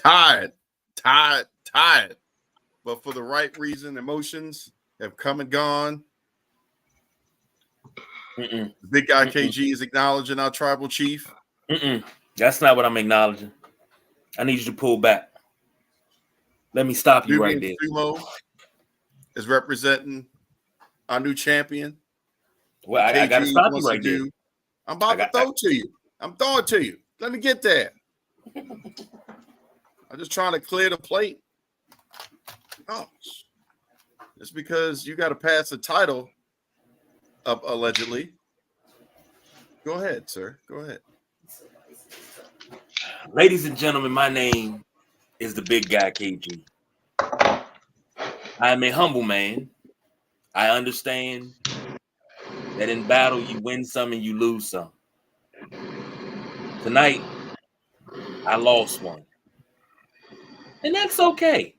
tired. But for the right reason, emotions have come and gone. The big guy KG is acknowledging our tribal chief. That's not what I'm acknowledging. I need you to pull back. Let me stop you right there. Sumo is representing our new champion. Well, I got to stop you right there. I'm about to throw to you. I'm throwing to you. Let me get there. I'm just trying to clear the plate. Oh, it's because you got to pass the title up allegedly. Go ahead, sir. Go ahead. Ladies and gentlemen, my name is the big guy KG. I am a humble man. I understand that in battle you win some and you lose some. Tonight, I lost one. And that's okay.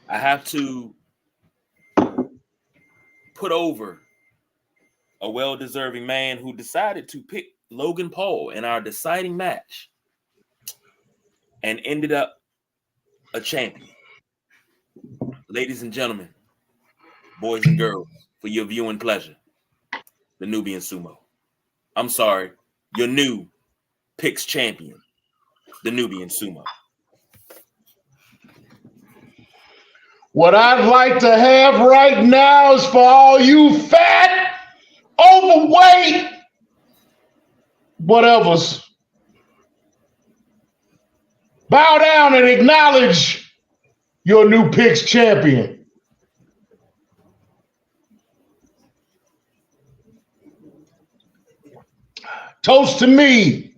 I have to put over a well-deserving man who decided to pick Logan Paul in our deciding match and ended up a champion. Ladies and gentlemen, boys and girls, for your viewing pleasure, the Nubian Sumo. I'm sorry, your new picks champion, the Nubian Sumo. What I'd like to have right now is for all you fat, overweight, whatevers, bow down and acknowledge your new picks champion. Toast to me.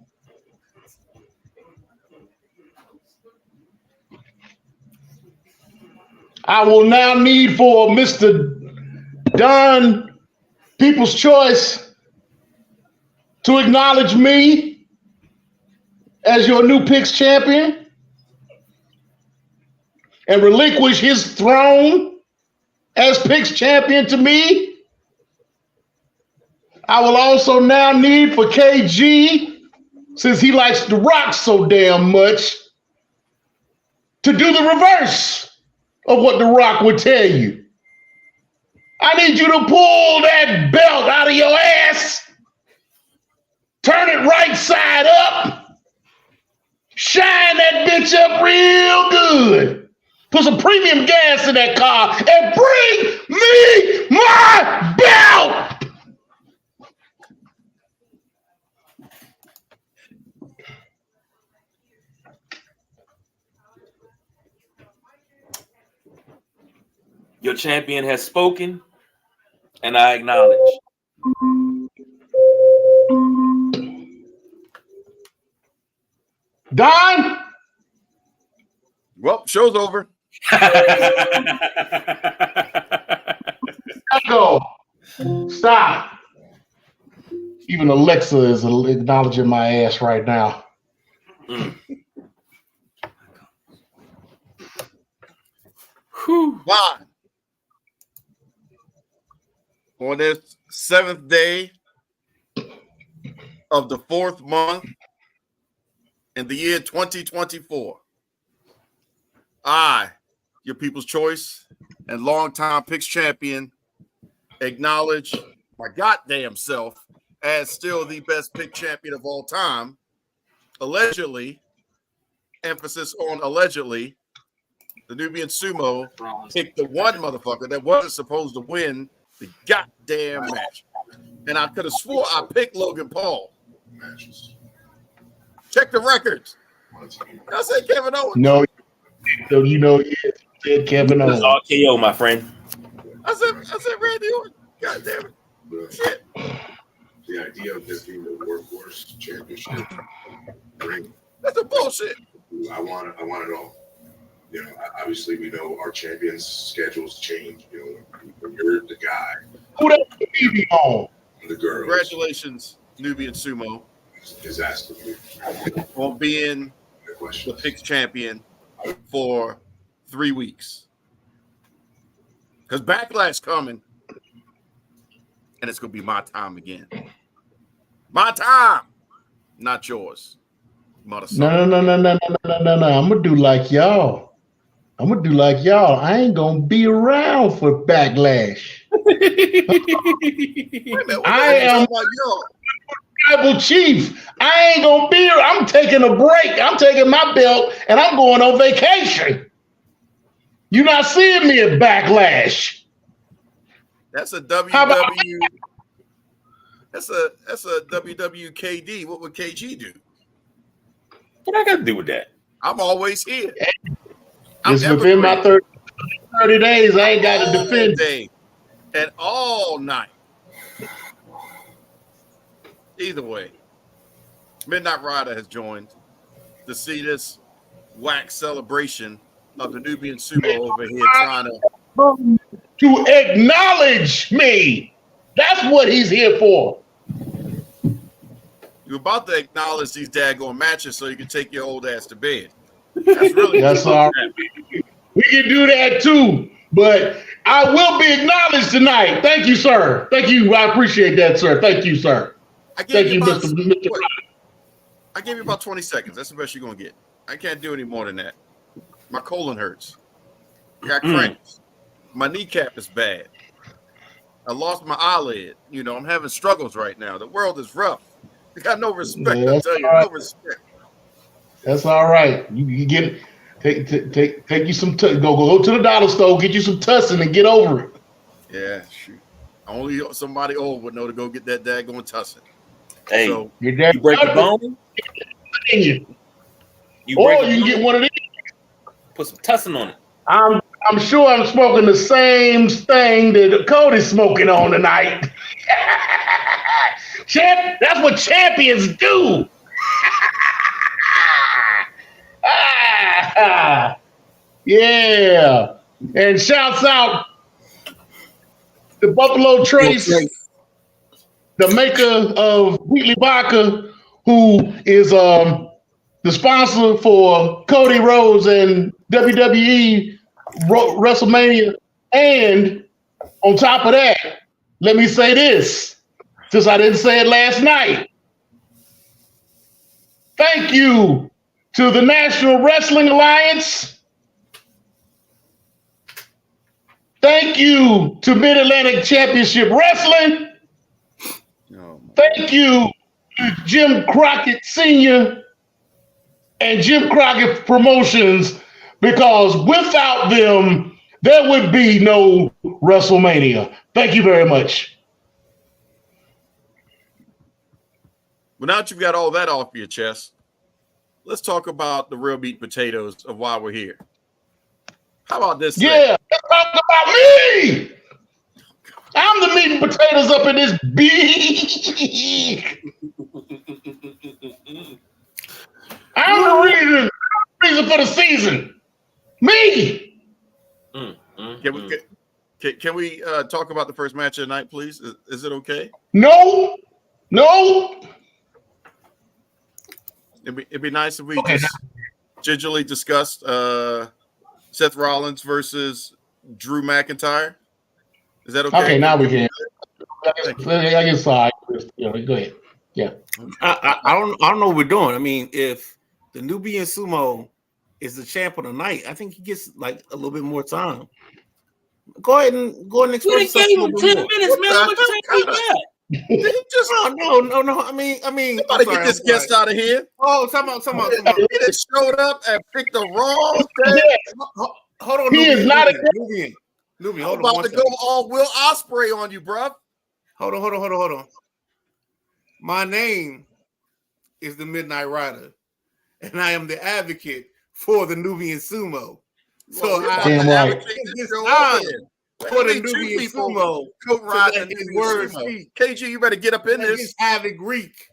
I will now need for Mr. Dunn, People's Choice, to acknowledge me as your new picks champion and relinquish his throne as picks champion to me. I will also now need for KG, since he likes The Rock so damn much, to do the reverse of what The Rock would tell you. I need you to pull that belt out of your ass, turn it right side up, shine that bitch up real good, put some premium gas in that car, and bring me my belt. Your champion has spoken, and I acknowledge. Don? Well, show's over. Go. Stop. Even Alexa is acknowledging my ass right now. Why? On this 7th day of the 4th month in the year 2024, I, your People's Choice and longtime picks champion, acknowledge my goddamn self as still the best pick champion of all time. Allegedly, emphasis on allegedly, the Nubian Sumo picked the one motherfucker that wasn't supposed to win the goddamn match. And I could have swore I picked Logan Paul. Check the records. I said Kevin Owens. No, you know, you said Kevin Owens. RKO, my friend. I said Randy Orton. God damn it. Shit. The idea of this being the workhorse championship ring. That's a bullshit. I want it all. You know, obviously we know our champions' schedules change. You know, when you're the guy. Who that TV on? The girls. Congratulations, Nubian Sumo. Is asking you on being the picks champion for 3 weeks. Because Backlash coming, and it's going to be my time again. My time, not yours. mother No, sucker. no, no, no, no, no, no, no, no. I'm gonna do like y'all. I'm gonna do like y'all. I ain't gonna be around for backlash. Wait a minute, what the I hell you am talking about, yo? tribal chief. I ain't gonna be. I'm taking a break. I'm taking my belt and I'm going on vacation. You're not seeing me at backlash. That's a How about WW. That's a WWKD. What would KG do? What I got to do with that? I'm always here. I'm it's within my evergreen 30 days? I ain't got to all defend. day and all night. Either way, Midnight Rider has joined to see this wax celebration of the Nubian Sumo over here trying To acknowledge me. That's what he's here for. You're about to acknowledge these daggone matches so you can take your old ass to bed. That's really That's all right. We can do that too. But I will be acknowledged tonight. Thank you, sir. Thank you. I appreciate that, sir. Thank you, sir. Thank you, Mr. I gave you about 20 seconds. That's the best you're going to get. I can't do any more than that. My colon hurts. I got cramps. My kneecap is bad. I lost my eyelid. You know, I'm having struggles right now. The world is rough. You got no respect, Yeah, I tell you. right. No respect. That's all right. You get take you some go to the dollar store, get you some Tussin and get over it. Yeah, shoot. Only somebody old would know to go get that daggone Tussin. Hey, So you break your bone? Or you can get one of these. Put some tussin on it. I'm sure I'm smoking the same thing that Cody's smoking on tonight. Champ, that's what champions do. Yeah. And shouts out to Buffalo Trace, the maker of Wheatley Vodka, who is the sponsor for Cody Rhodes and WWE WrestleMania. And on top of that, let me say this, since I didn't say it last night. Thank you to the National Wrestling Alliance. Thank you to Mid-Atlantic Championship Wrestling. Thank you to Jim Crockett Sr. and Jim Crockett Promotions, because without them, there would be no WrestleMania. Thank you very much. Well, now that you've got all that off your chest, let's talk about the real meat and potatoes of why we're here. How about this? Yeah, let's talk about me. I'm the meat and potatoes up in this beef. I'm the reason for the season. Me. Can we talk about the first match of the night, please? Is it okay? No. It'd be nice if we just gingerly discussed Seth Rollins versus Drew McIntyre. Is that okay? Okay, now we can. I guess sorry. Go ahead. Yeah. I don't know what we're doing. I mean, if the Nubian Sumo is the champ of the night, I think he gets like a little bit more time. Go ahead and express yourself. We gave him 10 minutes, man. How much time he got? No. I mean, somebody get this guest out of here. Oh, come on. He just showed up and picked the wrong thing. Hold on, he Nubian, is not Nubian. I'm Hold about on. to go all Will Ospreay on you, bro. Hold on. My name is the Midnight Rider, and I am the advocate for the Nubian Sumo. So damn right. For the Nubian Sumo, co-riding his words speak. KG, you better get up in this. Have it Greek.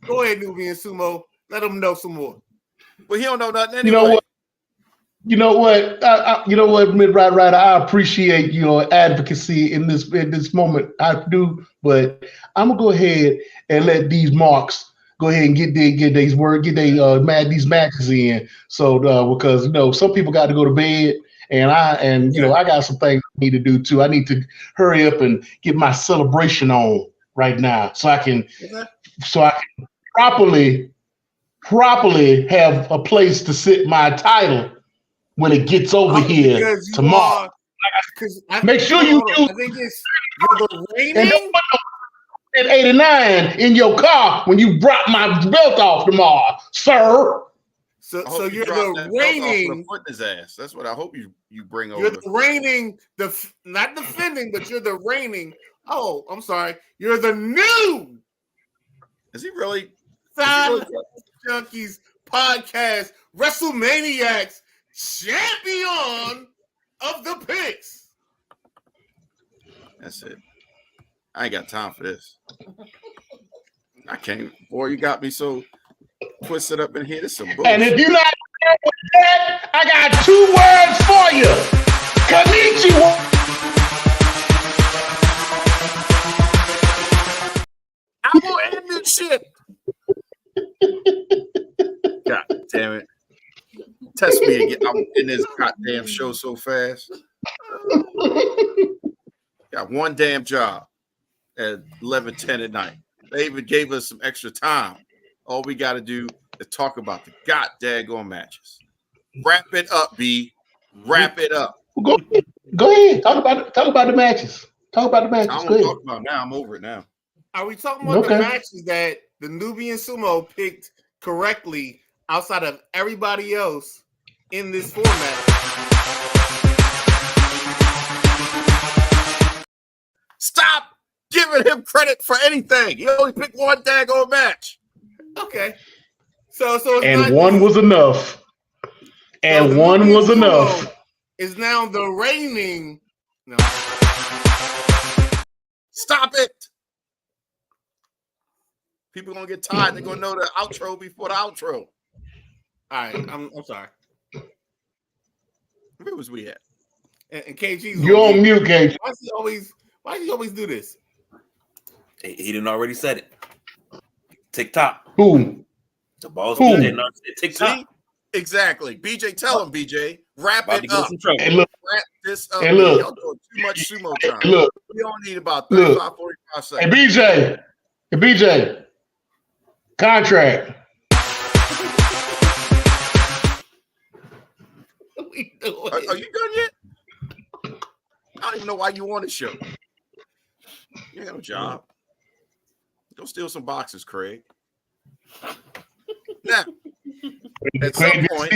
Go ahead, Nubian Sumo. Let him know some more. Well, he don't know nothing anyway. You know what, Midnight Rider, I appreciate your advocacy in this moment. I do, but I'm gonna go ahead and let these marks go ahead and get these matches in. So because some people got to go to bed, and I got some things I need to do too. I need to hurry up and get my celebration on right now, so I can properly properly have a place to sit my title when it gets over here tomorrow. Make sure you use. I think it's you're the And reigning. at 89 in your car when you drop my belt off tomorrow, sir. So you're the reigning. Foot in his ass. That's what I hope you bring over. You're the reigning, not defending, but you're the reigning. Oh, I'm sorry. You're the new. Is he really? Junkies podcast WrestleManiacs champion of the picks. That's it. I ain't got time for this. I can't. Boy, you got me so twisted up in here. This is some bullshit. And if you're not there with that, I got 2 words for you. Konnichiwa. I'm gonna end this shit. God damn it. Test me again. I'm in this goddamn show so fast. Got one damn job at 11:10 at night. They even gave us some extra time. All we got to do is talk about the goddamn matches. Wrap it up, B. Wrap it up. Go ahead. Talk about the matches. Talk about the matches. I don't talk about it now. I'm over it now. Are we talking about the matches that the Nubian Sumo picked correctly outside of everybody else in this format? Stop giving him credit for anything. He only picked one daggone match. Okay. So it's and one was enough. And so one was enough. Is now the reigning. No. Stop it. People gonna get tired. They're gonna know the outro before the outro. All right, I'm sorry. Where was we at? And KG's you're on mute, KG. Why does he always do this? He didn't already said it. TikTok. Who? The balls BJ TikTok. See? Exactly. BJ, tell him, BJ. Wrap it up. Hey, look. Wrap this up. Hey, look. Y'all doing too much sumo time. Hey, look. We don't need about 35, 45 seconds. Hey, BJ. Contract. Are you done yet? I don't even know why you on the show. You ain't got no job. Go steal some boxes, Craig. Now, at some point,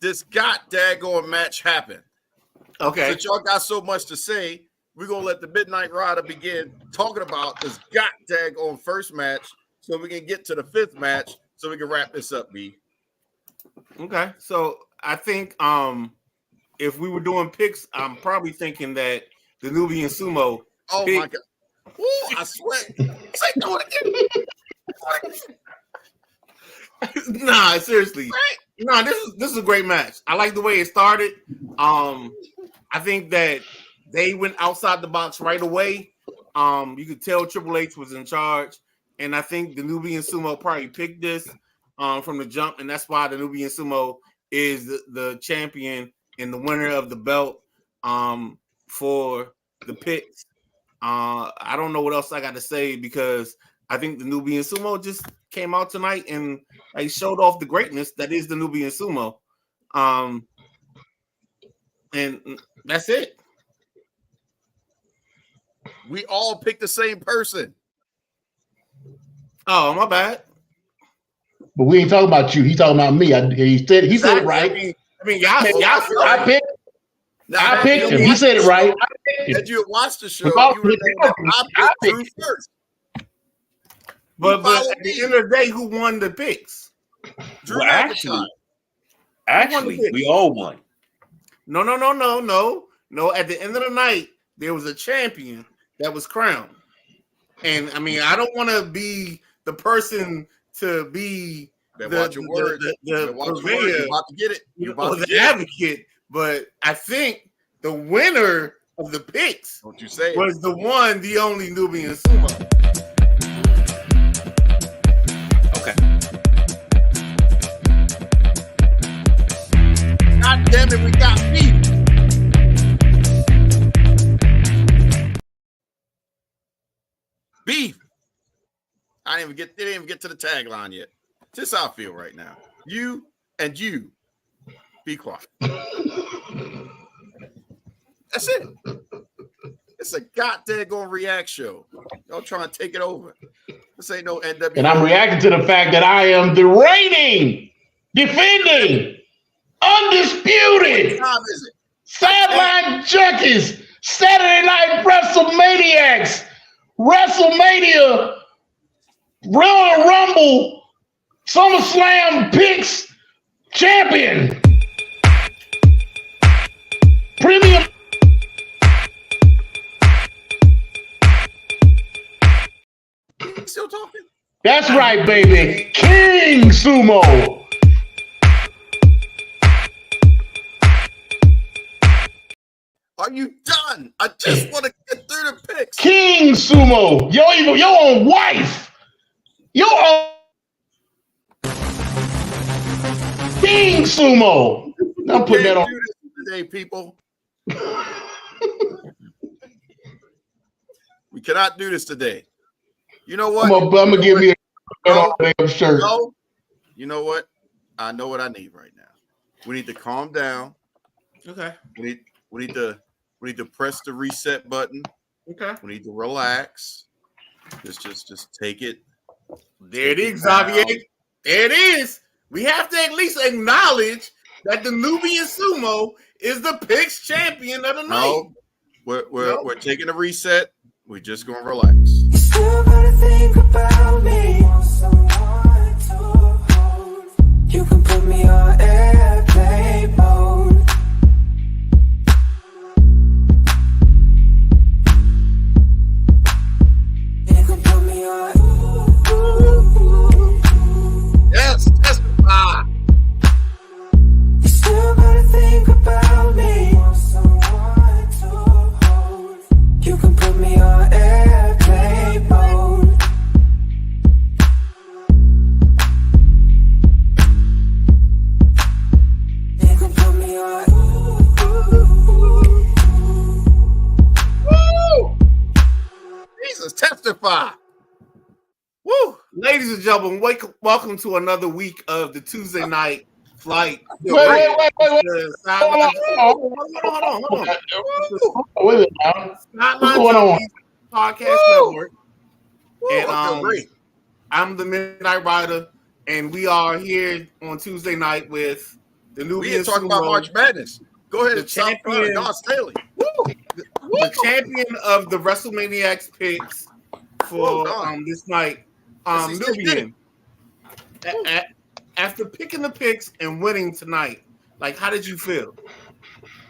this daggone match happened. Okay. Since y'all got so much to say, we're going to let the Midnight Rider begin talking about this daggone first match so we can get to the 5th match so we can wrap this up, B. Okay. So I think if we were doing picks, I'm probably thinking that the Nubian Sumo. Oh, my God. Ooh, I sweat. Say do it again. Nah, seriously. Nah, this is a great match. I like the way it started. I think that they went outside the box right away. You could tell Triple H was in charge, and I think the Nubian Sumo probably picked this from the jump, and that's why the Nubian Sumo is the champion and the winner of the belt for the picks. I don't know what else I got to say because I think the Nubian Sumo just came out tonight and they showed off the greatness that is the Nubian Sumo. And that's it. We all picked the same person. Oh, my bad. But we ain't talking about you. He talking about me. He said it right. I mean, y'all. I picked him. He said it right. Had you watched the show, you would know that I picked Drew first. But at the end of the day, who won the picks? Drew. Well, actually, we all won. No. At the end of the night, there was a champion that was crowned. And I mean, I don't want to be the person to be the purveyor, You're about to get it. The advocate. But I think the winner of the picks don't you say was the one, the only Nubian Sumo. Okay. God damn it, we got beef. Beef. They didn't even get to the tagline yet. Just how I feel right now. You and you be quiet. That's it. It's a goddamn react show. Y'all trying to take it over. This ain't no NWO. And I'm reacting to the fact that I am the reigning, defending, undisputed What time is it? Sideline Junkies, Saturday Night WrestleManiacs, WrestleMania, Royal Rumble, SummerSlam Picks Champion. Premium. Still talking? That's right, baby. King Sumo. Are you done? I just want to get through the picks. King Sumo. Your own wife. Your own King Sumo. I'm putting that on. Do this today, people. We cannot do this today. You know what? I'm gonna give me a damn shirt. No. You know what? I know what I need right now. We need to calm down. Okay. We need to press the reset button. Okay. We need to relax. Just take it. There it is, Xavier. There it is. We have to at least acknowledge that the Nubian Sumo is the picks champion of the night. No, we're taking a reset. We're just gonna relax. You still gotta think about me. Want someone to hold. You can put me on airplane mode. You can put me on. Yes, testify. You still gotta think about me. Want someone to hold. You can put me on airplane mode. You can put me on. Woo! Jesus, testify. Woo! Ladies and gentlemen, welcome to another week of the Tuesday night flight. Wait. Hold on. Wait a minute. What's going on? Podcast Woo! Network. Woo, And I feel great. I'm the Midnight Rider, and we are here on Tuesday night with the We Nubian ain't talking about Sumo, March Madness. Go ahead The and stop champion. God Staley. the champion of the WrestleManiacs picks for God. this night. Yes, he Nubian, after picking the picks and winning tonight, like, how did you feel?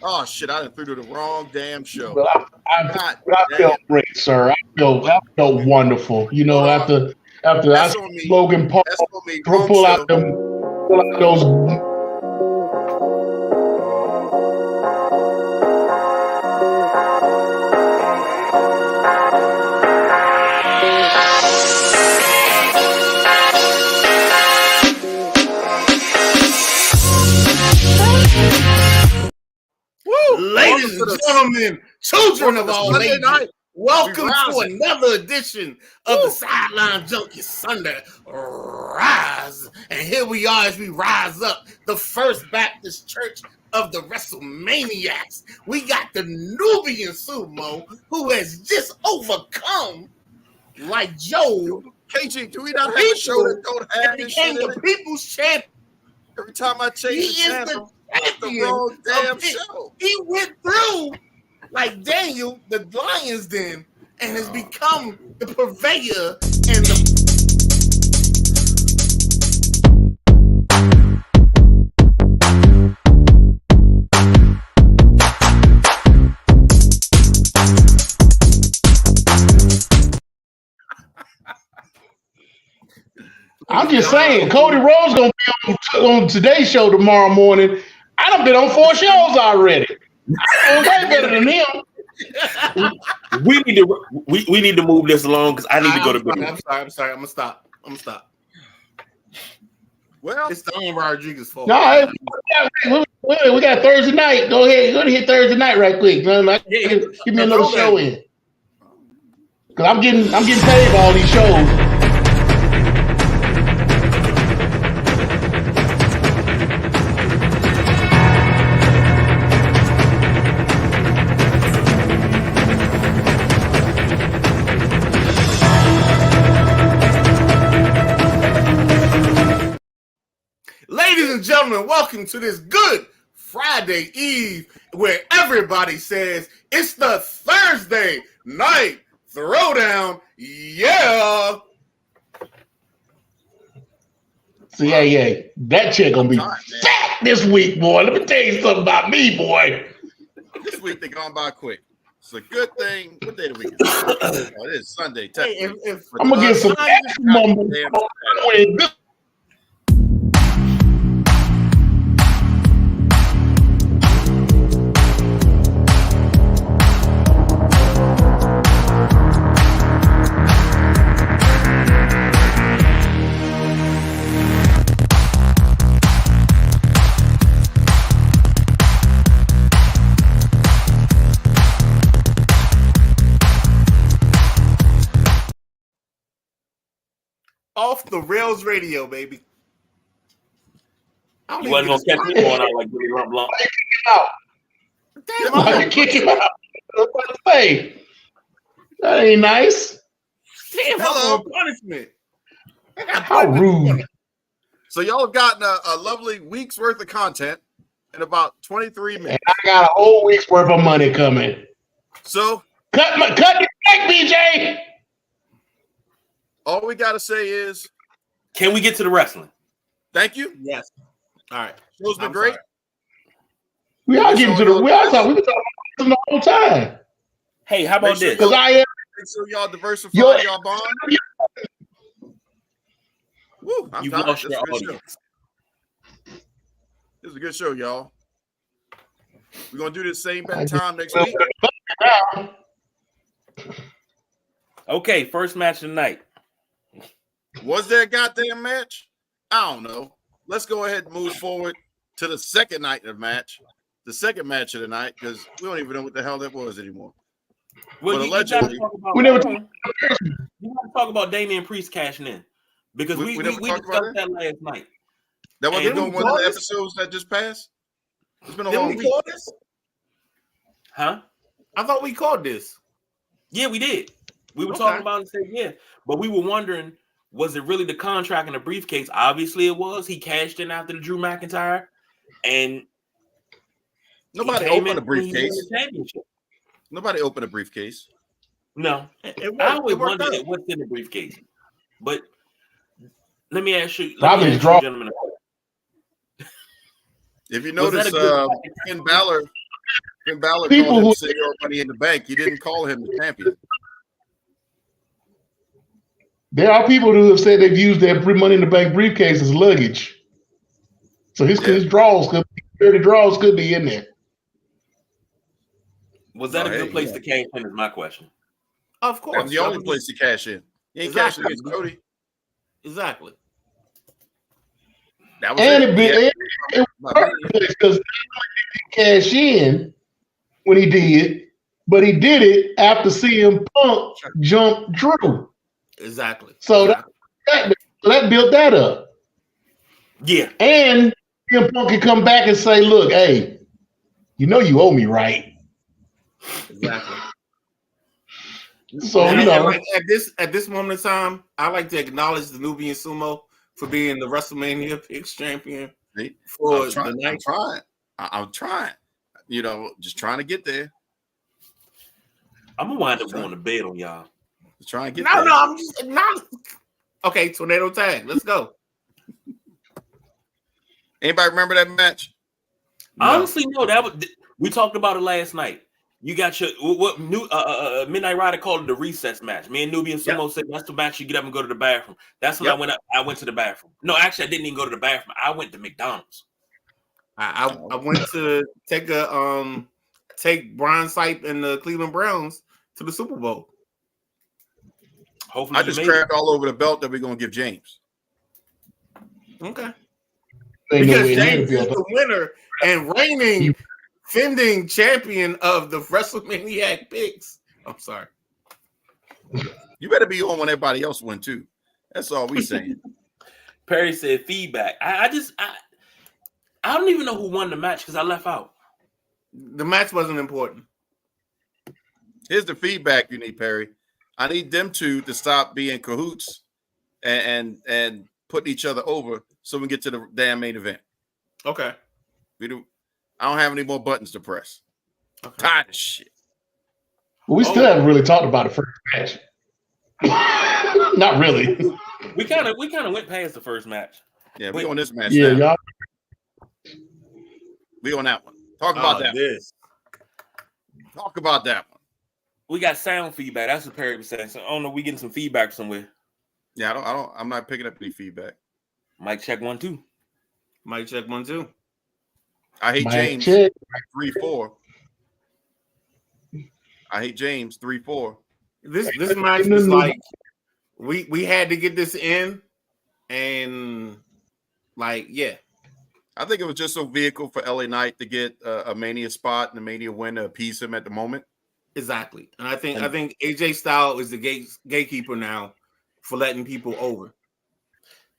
Oh shit! I done threw to the wrong damn show. But I God felt great, sir. I felt wonderful. You know, after I That's on me. Logan Paul That's on me. Wrong pull show. out those. Woo! Ladies and gentlemen, children of all Sunday ages, night. welcome We to rising. another edition of the Sideline Junkie Sunday Rise. And here we are as we rise up, the First Baptist Church of the WrestleManiacs. We got the Nubian Sumo, who has just overcome, like Joe, KG, do we not have a show that don't and have this shit became in the it? people's champion. Every time I He change the is the channel, it's the champion. wrong damn of it. show. He went through like Daniel, the lion's den, and has become the purveyor and the. I'm just saying, Cody Rhodes gonna be on Today's Show tomorrow morning. I done been on 4 shows already. I'm way better than him. We need to move this along because I need to go to bed. I'm sorry. I'm gonna stop. Well, It's Don Rodriguez's fault. No, we got Thursday night. Go ahead, hit Thursday night right quick. Give me another show in. Cause I'm getting paid for all these shows. gentlemen, welcome to this good Friday Eve where everybody says it's the Thursday night throwdown. Yeah. So yeah, that chick gonna be fat this week, boy. Let me tell you something about me, boy. This week they gone by quick. It's a good thing. What day of the week is it? Oh, it is Sunday. Hey, I'm gonna get some extra mumble. Off the Rails Radio, baby. You wasn't gonna catch me going out like Billy Rump Lump. Damn, Why you kick him out? What to say? That ain't nice. Damn, Hello. punishment. How rude. So y'all have gotten a lovely week's worth of content in about 23 minutes. And I got a whole week's worth of money coming. So Cut the check, BJ. all we got to say is Can we get to the wrestling? thank you. Yes. All right. Show's been I'm great. sorry. We are getting to the. We been talking about this the whole time. Hey, how about Make sure this? Because I am. Make sure y'all diversify Yo- y'all bond. Woo, I'm You've tired. lost This your is a good show. audience. This is a good show, y'all. We're gonna do this same I time next week. Okay, first match of the night. Was there a goddamn match? I don't know. Let's go ahead and move forward to the second night of the match. The second match of the night, because we don't even know what the hell that was anymore. Well, But you gotta allegedly- talk about, We never- you gotta talk about Damian Priest cashing in because We we never talked about discussed that last night. That wasn't And on we one of the call this? episodes that just passed. It's been a Didn't long we week. call this? Huh? I thought we called this. Yeah, we did. We were Okay. talking about it and said, yeah, but we were wondering, was it really the contract and the briefcase? Obviously, it was. He cashed in after the Drew McIntyre, and Nobody he came opened a in when he won briefcase. the championship. Nobody opened a briefcase. No, It I always worked wondered out. what's in the briefcase. But let me ask you, Probably draw- gentlemen, a question. If you Was that notice, a good Finn Balor People called him who- Senor Money in the Bank. He didn't call him the champion. There are people who have said they've used their Money in the Bank briefcase as luggage. So his draws could be, dirty draws could be in there. Was that Oh, a good hey, place yeah. to cash in? Is my question. Of course. That was the only place to cash in. He ain't cashing against Cody. Exactly. That was And it. it because he cash in when he did, but he did it after CM Punk jumped Drew. Exactly. So Exactly. that built that up. Yeah, And CM Punk can come back and say, look, hey, you know you owe me, right? Exactly. So, And you know, like at this moment in time, I like to acknowledge the Nubian Sumo for being the WrestleMania Picks champion See? for I'm trying. the night. I'm trying. You know, just trying to get there. I'm gonna wind up going to bed on y'all. Just trying to get No, there. no, I'm just not. Okay, tornado tag. Let's go. Anybody remember that match? Honestly, no. That was we talked about it last night. You got your what new Midnight Rider called it the recess match. Me and Nubian Sumo said that's the match you get up and go to the bathroom. That's when I went to the bathroom. No, actually, I didn't even go to the bathroom. I went to McDonald's. I went to take Brian Sipe and the Cleveland Browns to the Super Bowl. Hopefully, I just crapped all over the belt that we're gonna give James. Okay. they Because nowhere near James the is build. the winner and reigning, defending champion of the WrestleManiac Picks. I'm sorry. You better be on when everybody else win too. That's all we saying. Perry said feedback. I don't even know who won the match because I left out. The match wasn't important. Here's the feedback you need, Perry. I need them two to stop being cahoots and putting each other over so we can get to the damn main event. Okay. We do. I don't have any more buttons to press. Okay. Tired of shit. We still haven't really talked about the first match. Not really. We kind of went past the first match. Yeah, we on this match Yeah, now. y'all. We on that one. Talk about that. This. Talk about that one. We got sound feedback. That's what Perry was saying. So I don't know. We getting some feedback somewhere. Yeah, I'm not picking up any feedback. Mic check 1 2. Mic check 1 2. I hate Mic James check. 3-4. I hate James 3-4. This match was like we had to get this in, and like I think it was just a vehicle for LA Knight to get a Mania spot and a Mania win to appease him at the moment. exactly. And I think AJ Styles is the gatekeeper now for letting people over.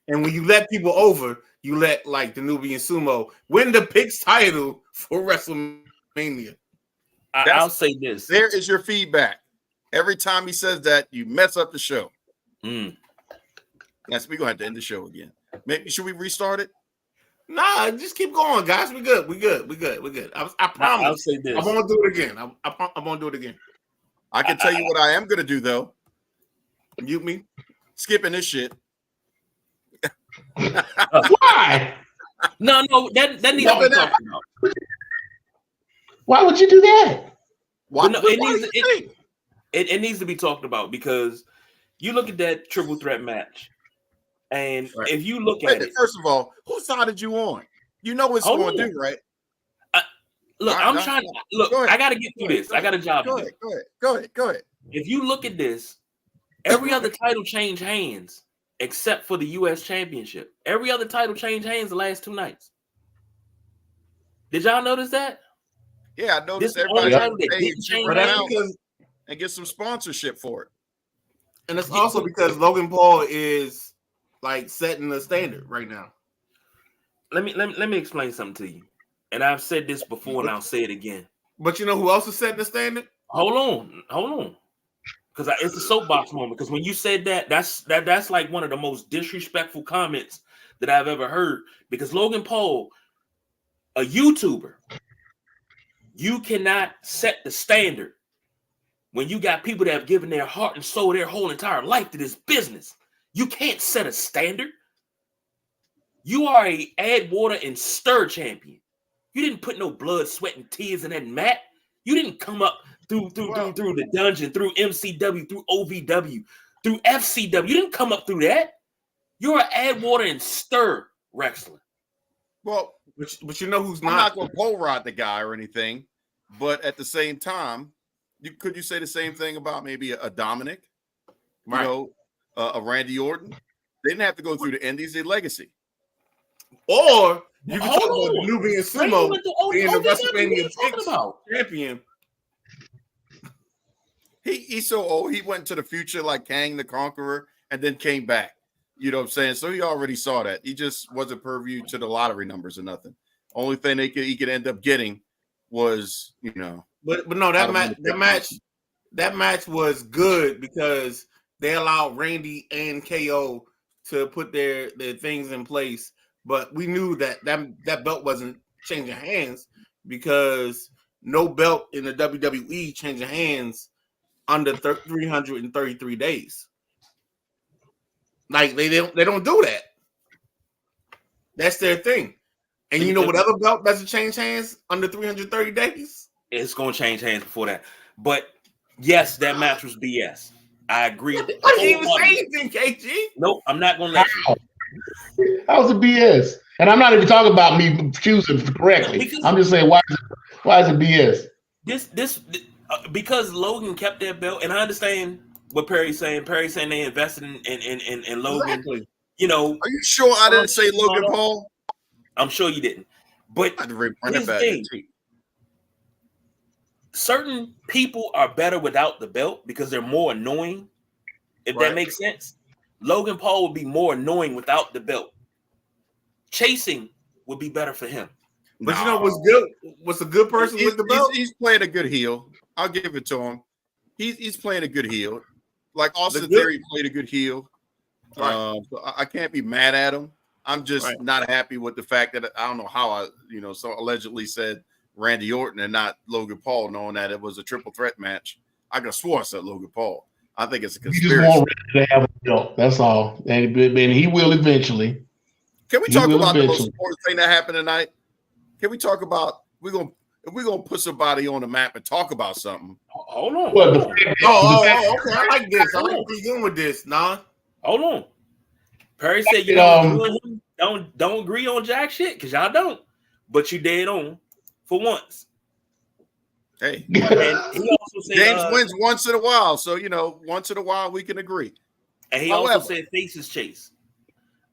And when you let people over, you let like the Nubian Sumo win the Picks title for WrestleMania. I'll say this. There is your feedback. Every time he says that, you mess up the show. Yes, we're gonna have to end the show again. Maybe should we restart it? Nah, just keep going, guys. We good. I promise. I'll say this. I'm gonna do it again. I'm gonna do it again. I can tell you what I am gonna do though. Mute me. Skipping this shit. Why? No, that needs to be talked about. Why would you do that? Why? No, it needs to be talked about because you look at that triple threat match, and if you look at it, first of all, whose side did you on? You know what's going to do, right? Look, I'm trying to look. I got to get through this. I got a job to do. Go ahead. If you look at this, every other title changed hands except for the U.S. Championship. Every other title changed hands the last 2 nights. Did y'all notice that? Yeah, I noticed This everybody title that didn't change hands. and get some sponsorship for it. And it's also because Logan Paul is like setting the standard right now. Let me explain something to you. And I've said this before, and I'll say it again. But you know who else is setting the standard? Hold on. Because it's a soapbox moment. Because when you said that, that's like one of the most disrespectful comments that I've ever heard. Because Logan Paul, a YouTuber, you cannot set the standard when you got people that have given their heart and soul, their whole entire life to this business. You can't set a standard. You are a add water and stir champion. You didn't put no blood, sweat, and tears in that mat. You didn't come up through the dungeon, through MCW, through OVW, through FCW. You didn't come up through that. You're an add water and stir wrestler. Well, but you know who's I'm not going to pole rod the guy or anything, but at the same time, could you say the same thing about maybe a Dominic, right? You know, a Randy Orton? They didn't have to go through the Indies, their legacy. Or you can talk about the Nubian Sumo being the WrestleMania Picks champion. He's so old. He went to the future like Kang the Conqueror and then came back. You know what I'm saying? So he already saw that. He just wasn't purview to the lottery numbers or nothing. Only thing he could end up getting was, you know. But no, that match was good because they allowed Randy and KO to put their things in place. But we knew that belt wasn't changing hands because no belt in the WWE changing hands under 333 days. Like they don't do that. That's their thing. And you know what other belt doesn't change hands under 330 days? It's going to change hands before that. But yes, that match was BS. I agree. I didn't even say anything, KG. Nope, I'm not going to let you. How's it BS? And I'm not even talking about me choosing correctly. I'm just saying, why is it BS? This because Logan kept that belt, and I understand what Perry's saying. Perry's saying they invested in Logan. Exactly. You know, are you sure I didn't say Logan Paul? I'm sure you didn't. But here's the thing. Certain people are better without the belt because they're more annoying. If that makes sense, Logan Paul would be more annoying without the belt. Chasing would be better for him. But you know what's good? What's a good person with the belt? He's playing a good heel. I'll give it to him. He's playing a good heel. Like Austin Theory played a good heel. Right. So I can't be mad at him. I'm just not happy with the fact that I don't know how so allegedly said Randy Orton and not Logan Paul, knowing that it was a triple threat match. I could have swore I said Logan Paul. I think it's a conspiracy. You just want Randy to have a belt. That's all. And he will eventually. Can we talk about the most important thing that happened tonight? Can we talk about we're gonna put somebody on the map and talk about something? Hold on. Okay. I like this. I like where you're going with this. Nah. Hold on. Perry said don't agree on jack shit because y'all don't, but you dead on for once. Hey, and he also said, James wins once in a while, so once in a while we can agree. And he also said faces chase.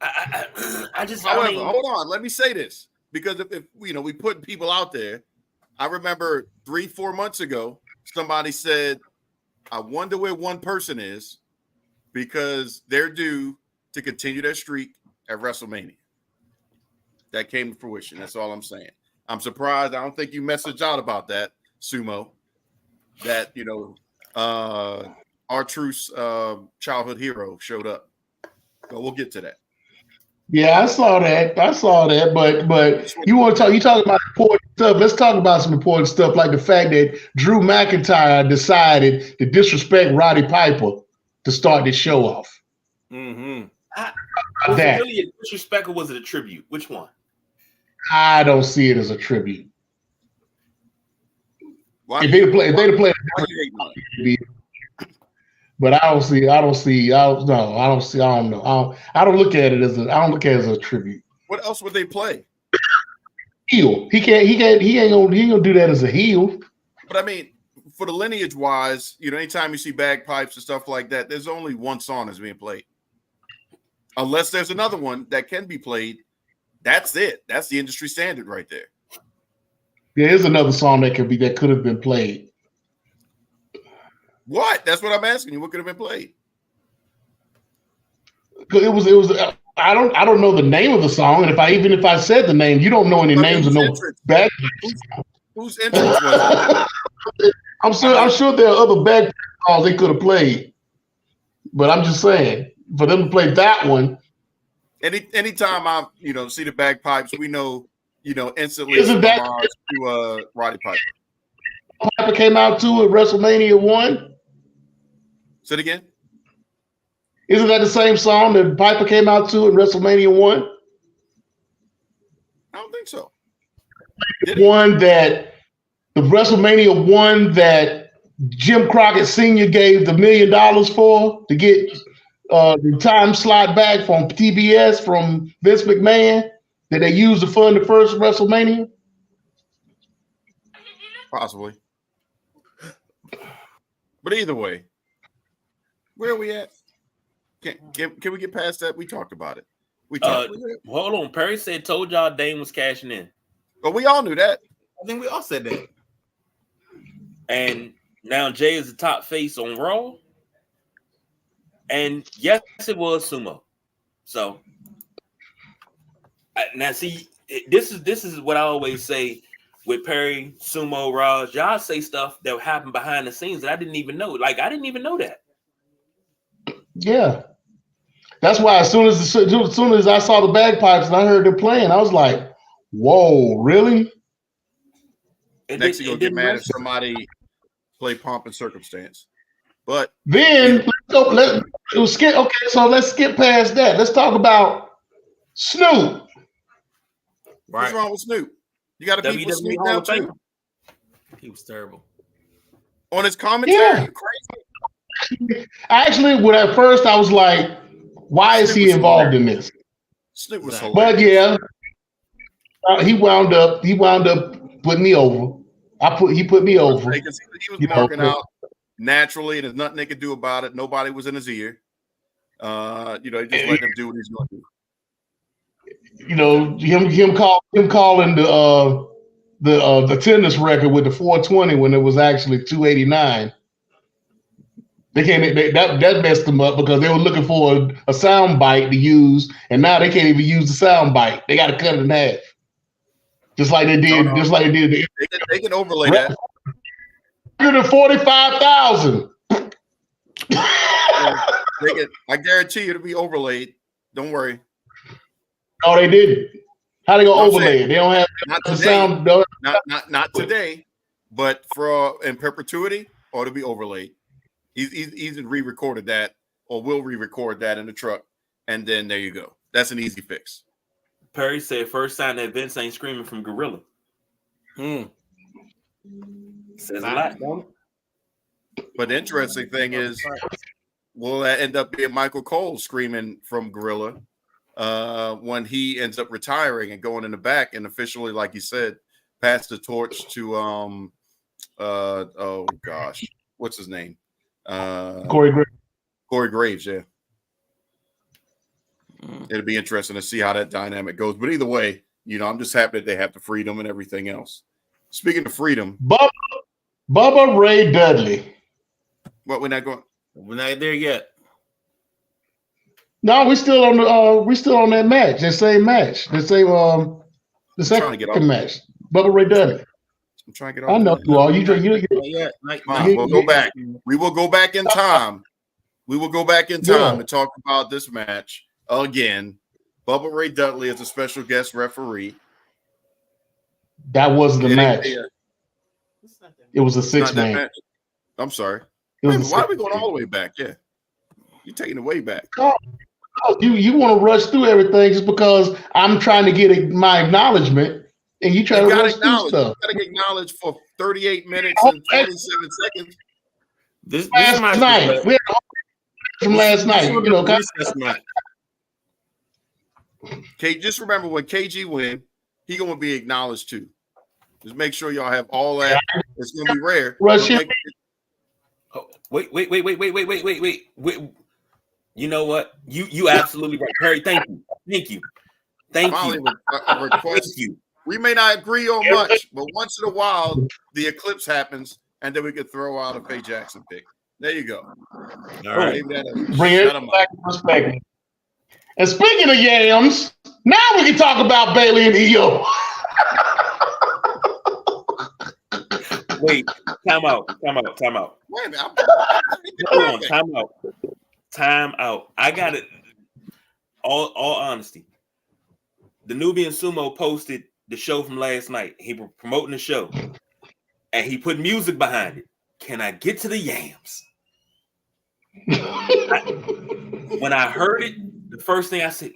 I just. However, hold on. Let me say this because if we put people out there. I remember 3-4 months ago, somebody said, "I wonder where one person is because they're due to continue their streak at WrestleMania." That came to fruition. That's all I'm saying. I'm surprised. I don't think you messaged out about that, Sumo. That R-Truth's childhood hero showed up. But we'll get to that. Yeah, I saw that. But you want to talk? You talking about important stuff? Let's talk about some important stuff, like the fact that Drew McIntyre decided to disrespect Roddy Piper to start this show off. Mm-hmm. Was it really a disrespect or was it a tribute? Which one? I don't see it as a tribute. If they'd have played, but I don't look at it as a tribute. What else would they play? Heel. He ain't gonna do that as a heel. But I mean, for the lineage wise, anytime you see bagpipes and stuff like that, there's only one song that's being played. Unless there's another one that can be played. That's it. That's the industry standard right there. There is another song that could have been played. What? That's what I'm asking you. What could have been played? It was. I don't know the name of the song, and if I said the name, you don't know any names of no bag. Whose entrance was it? I'm sure there are other bag songs they could have played, but I'm just saying for them to play that one. Anytime I see the bagpipes, we know instantly Isn't that to Roddy Piper. Piper came out too at WrestleMania 1. Say it again. Isn't that the same song that Piper came out to at WrestleMania 1? I don't think so. The WrestleMania 1 that Jim Crockett Sr. gave the $1 million for to get the time slot back from TBS from Vince McMahon that they used to fund the first WrestleMania? Possibly. But either way, where are we at? Can we get past that? We talked about it. Hold on. Perry said, told y'all Dane was cashing in. But we all knew that. I think we all said that. And now Jay is the top face on Raw. And yes, it was Sumo. So now see, this is what I always say with Perry, Sumo, Raj. Y'all say stuff that happened behind the scenes that I didn't even know. Like I didn't even know that. Yeah, that's why as soon as I saw the bagpipes and I heard them playing, I was like, "Whoa, really?" Next, you'll get mad if somebody play Pomp and Circumstance. But then let's skip. Okay, so let's skip past that. Let's talk about Snoop. What's wrong with Snoop? You got to beat with Snoop now too. He was terrible on his commentary. Yeah. Crazy. Actually, at first I was like, "Why is he involved in this?" Snoop was hilarious. But yeah, he wound up putting me over. He put me over. He was marking out naturally, and there's nothing they could do about it. Nobody was in his ear. He just let him do what he's going to do. Him calling the tennis record with the 420 when it was actually 289. That messed them up because they were looking for a sound bite to use, and now they can't even use the sound bite. They got to cut it in half, just like they did. No. Just like they did. They can overlay that. 145,000. I guarantee you it'll be overlaid. Don't worry. No, they didn't. How they gonna No, I'm overlay saying, it? They don't have not the today. sound. Not today, but for in perpetuity, or to be overlaid. He's re-recorded that, or will re-record that in the truck, and then there you go. That's an easy fix. Perry said first sign that Vince ain't screaming from Gorilla. Says a lot, don't it? But the interesting thing is, will that end up being Michael Cole screaming from Gorilla when he ends up retiring and going in the back and officially, like you said, pass the torch to oh gosh, what's his name? Corey Graves. Corey Graves, yeah. It'll be interesting to see how that dynamic goes. But either way, I'm just happy that they have the freedom and everything else. Speaking of freedom, Bubba Ray Dudley. what we're not going? We're not there yet. No, we're still on that match, that same match, the second match. Bubba Ray Dudley. I'm trying to get off. I know that. you are. You We'll go back. We will go back in time. We will go back in time to talk about this match again. Bubba Ray Dudley is a special guest referee. That wasn't the match. It was a 6-man. I'm sorry. Why are we going all the way back? Yeah. You're taking it way back. You want to rush through everything just because I'm trying to get my acknowledgement, and you try to rush through stuff. You got to get acknowledged for 38 minutes and 27 seconds. This last night. We had from last night. Okay, just remember when KG win, he gonna be acknowledged too. Just make sure y'all have all that. It's gonna be rare. Rush him. Wait. You know what? You absolutely right, Perry. Thank you. A request. We may not agree on much, but once in a while, the eclipse happens, and then we can throw out a Faye Jackson pick. There you go. All right. Bring it back to perspective. And speaking of yams, now we can talk about Bailey and EO. Wait, time out. Wait a minute. Time out. I got it. All honesty. The Nubian Sumo posted the show from last night. He was promoting the show, and he put music behind it. Can I get to the yams? When I heard it, the first thing I said,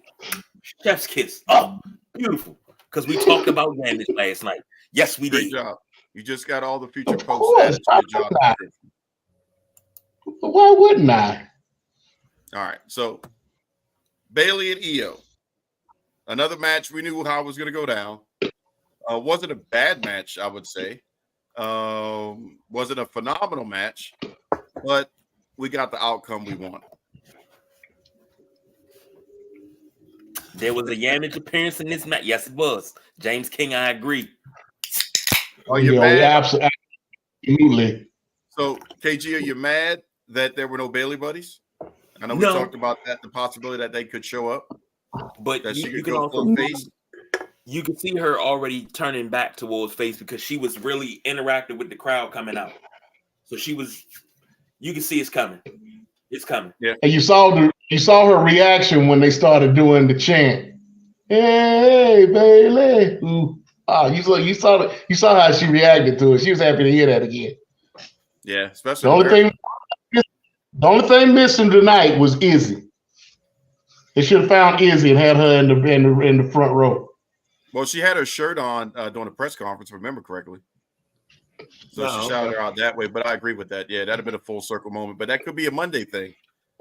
chef's kiss. Oh, beautiful. Because we talked about yams last night. Yes, we did. Great job. You just got all the future posts added to your job. Why wouldn't I? All right. So Bailey and EO. Another match we knew how it was going to go down. Wasn't a bad match, I would say. Wasn't a phenomenal match, but we got the outcome we wanted. There was a Yamage appearance in this match. Yes, it was. James King, I agree. Are you mad? Absolutely. So, KG, are you mad that there were no Bailey buddies? I know we talked about that, the possibility that they could show up. But that you can also face. You can see her already turning back towards face because she was really interactive with the crowd coming out. So she was. You can see it's coming. It's coming. Yeah. And you saw her reaction when they started doing the chant. Hey, Bailey. Ooh. You saw how she reacted to it. She was happy to hear that again. Yeah, especially the only thing missing tonight was Izzy. They should have found Izzy and had her in the front row. Well, she had her shirt on during the press conference, if I remember correctly. So she shouted her out that way. But I agree with that. Yeah, that'd have been a full circle moment. But that could be a Monday thing.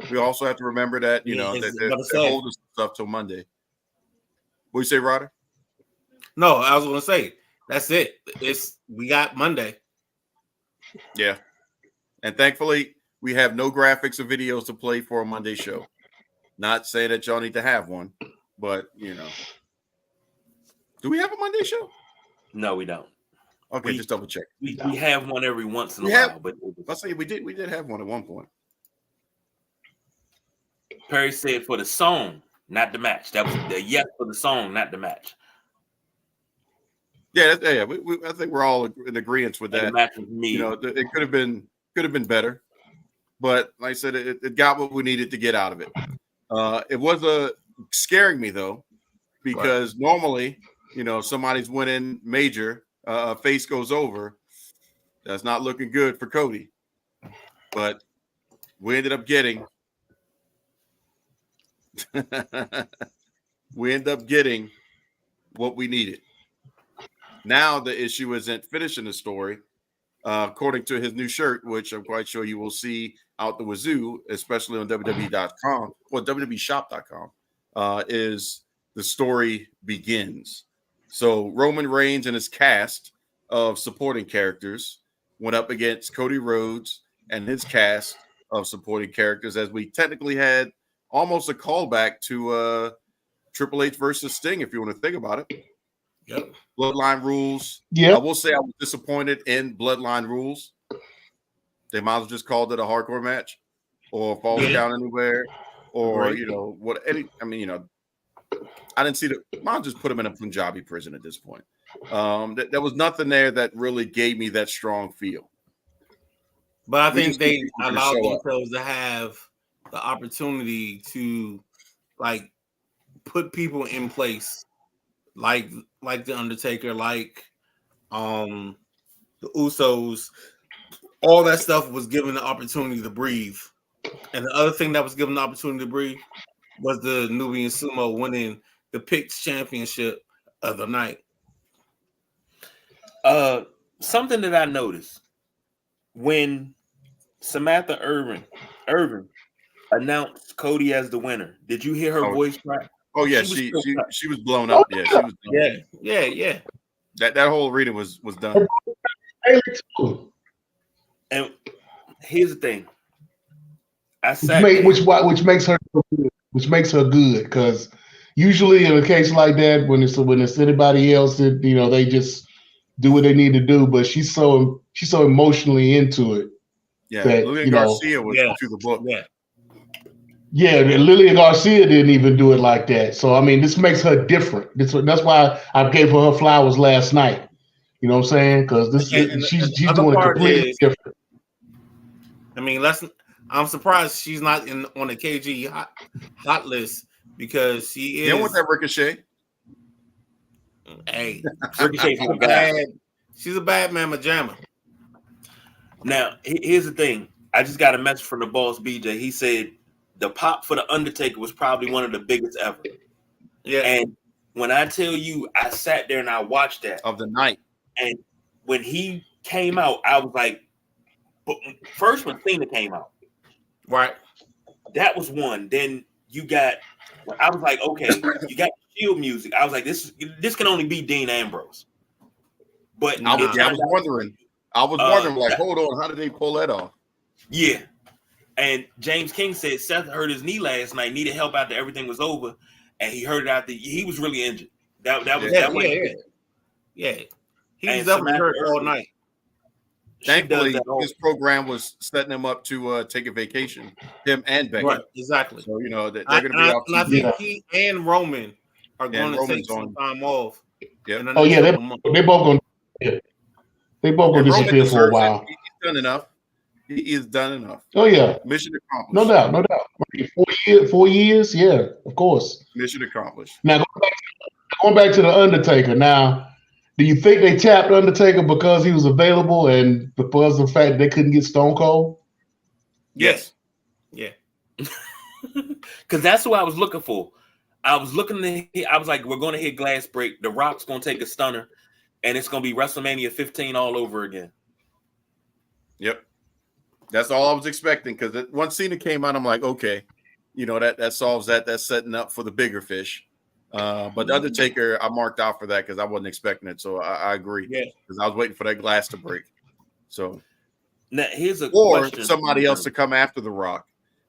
We also have to remember that, that they're holding stuff till Monday. What you say, Ryder? No, I was going to say, that's it. We got Monday. Yeah. And thankfully, we have no graphics or videos to play for a Monday show. Not saying that y'all need to have one, but, Do we have a Monday show? No, we don't. Okay, just double check. We have one every once in a while. But I'll say we did have one at one point. Perry said for the song, not the match. That was the yes for the song, not the match. Yeah, I think we're all in agreement with that. The match with me. It could have been better, but like I said, it got what we needed to get out of it. It was scaring me though because normally, somebody's winning major, face goes over. That's not looking good for Cody. But we ended up getting what we needed. Now the issue isn't finishing the story. According to his new shirt, which I'm quite sure you will see out the wazoo, especially on WWE.com or WWEshop.com, is the story begins. So Roman Reigns and his cast of supporting characters went up against Cody Rhodes and his cast of supporting characters, as we technically had almost a callback to Triple H versus Sting, if you want to think about it. Yep. Bloodline rules. Yeah. I will say I was disappointed in Bloodline rules. They might as well just called it a hardcore match or Falls Down Anywhere or, I didn't see might as just put him in a Punjabi prison at this point. There was nothing there that really gave me that strong feel. But I think they allowed themselves to have the opportunity to put people in place like the Undertaker, like the Usos. All that stuff was given the opportunity to breathe. And the other thing that was given the opportunity to breathe was the Nubian Sumo winning the Picks Championship of the night. Something that I noticed when Samantha Irvin announced Cody as the winner. Did you hear her voice crack? Oh yeah, she was blown up. Yeah, she was blown up. Yeah. That whole arena was done. And here's the thing. Which makes her good, because usually in a case like that, when it's anybody else, they just do what they need to do. But she's so emotionally into it. Yeah, Lillian Garcia was to the book. Yeah, Lillian Garcia didn't even do it like that. So I mean, this makes her different. That's why I gave her flowers last night. You know what I'm saying? Because she's doing it completely different. I mean, I'm surprised she's not on the KG hot list, because she is. You don't want that Ricochet. Hey, Ricochet, she's a bad mamma jamma. Now, here's the thing. I just got a message from the boss, BJ. He said the pop for the Undertaker was probably one of the biggest ever. Yeah. And when I tell you, I sat there and I watched that of the night. And when he came out, I was like, first when Cena came out, right? That was one. Then I was like, okay, you got Shield music. I was like, this can only be Dean Ambrose. But I was wondering, like, hold on, how did they pull that off? Yeah. And James King said Seth hurt his knee last night, needed help after everything was over, and he hurt it out. He was really injured. That was yeah. He was definitely hurt all night. Thankfully, his program was setting him up to take a vacation. Him and Becky. Right, exactly. So they're going to be out. And I think he and Roman are going to take some time off. Yeah. Oh yeah, they both going. They both going to disappear for a while. He's done enough. He is done enough. Oh yeah, mission accomplished. No doubt. 4 years, yeah, of course. Mission accomplished. Now going back to the Undertaker. Now, do you think they tapped Undertaker because he was available and because of the fact they couldn't get Stone Cold? Yes. Yeah. Because that's what I was looking for. I was like, we're going to hit glass break. The Rock's going to take a stunner, and it's going to be WrestleMania 15 all over again. Yep. That's all I was expecting, because once Cena came out, I'm like, okay, that solves that. That's setting up for the bigger fish. But the Undertaker, I marked out for that because I wasn't expecting it. So I agree. Yeah. Because I was waiting for that glass to break. So now here's a question. Somebody else to come after The Rock.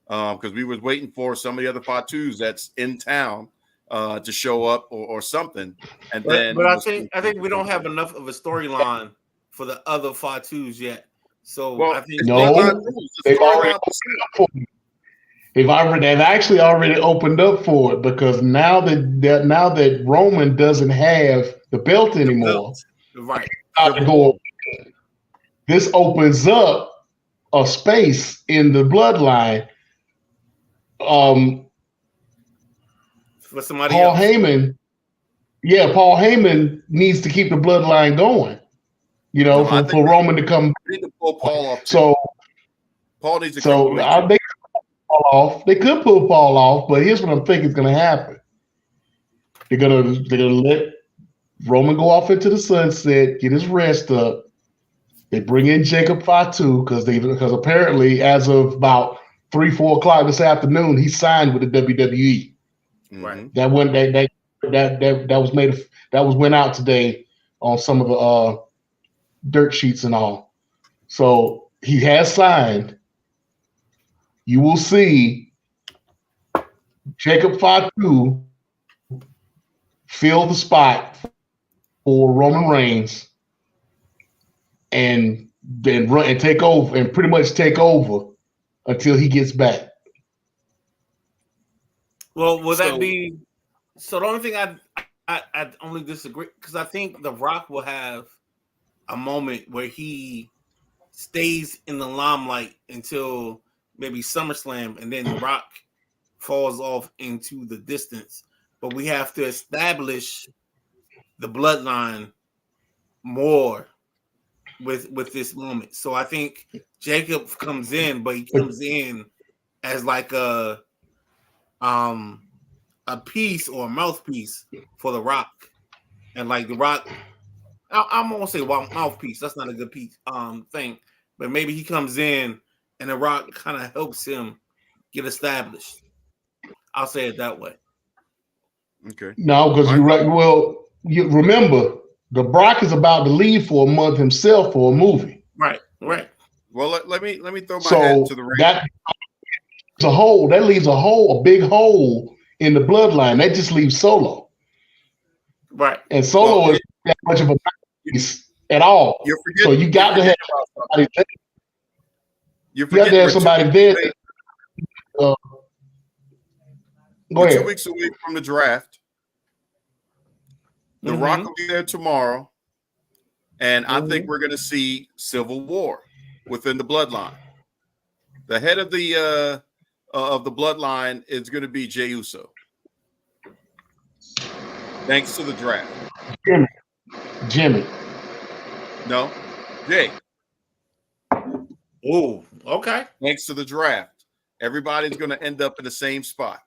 Because we was waiting for some of the other Fatus that's in town to show up or something. And but I think we don't have enough of a storyline for the other Fatus yet. So I think they've actually already opened up for it, because now that Roman doesn't have the belt anymore, right? This opens up a space in the bloodline. For somebody Paul else. Heyman Yeah, Paul Heyman needs to keep the bloodline going. You know, No, for Roman to come. They need to pull Paul off too. So Paul needs to come so away. they could pull Paul off. They could pull Paul off, but here's what I'm thinking is going to happen. They're gonna let Roman go off into the sunset, get his rest up. They bring in Jacob Fatu because apparently as of about 3-4 o'clock this afternoon, he signed with the WWE. Right. That went went out today on some of the dirt sheets and all. So he has signed. You will see Jacob Fatu fill the spot for Roman Reigns and then run and take over and pretty much take over until he gets back. Well, will that be? So the only thing I only disagree because I think The Rock will have a moment where he stays in the limelight until maybe SummerSlam, and then The Rock falls off into the distance. But we have to establish the bloodline more with this moment. So I think Jacob comes in, but he comes in as like a piece or a mouthpiece for The Rock, and like The Rock, I'm gonna say mouthpiece. That's not a good piece thing, but maybe he comes in and The Rock kind of helps him get established. I'll say it that way. Okay. No, because you're right. Well, you remember the Brock is about to leave for a month himself for a movie. Right. Well, let me throw my hat to the ring. That leaves a big hole in the bloodline. That just leaves Solo. Right. And Solo is that much of a piece at all. So you got to have somebody there. You have to have somebody there. Go ahead. 2 weeks away from the draft. The Rock will be there tomorrow. And I think we're going to see civil war within the bloodline. The head of the bloodline is going to be Jey Uso. Thanks to the draft. Jimmy. No, Jay. Oh, okay. Thanks to the draft. Everybody's going to end up in the same spot.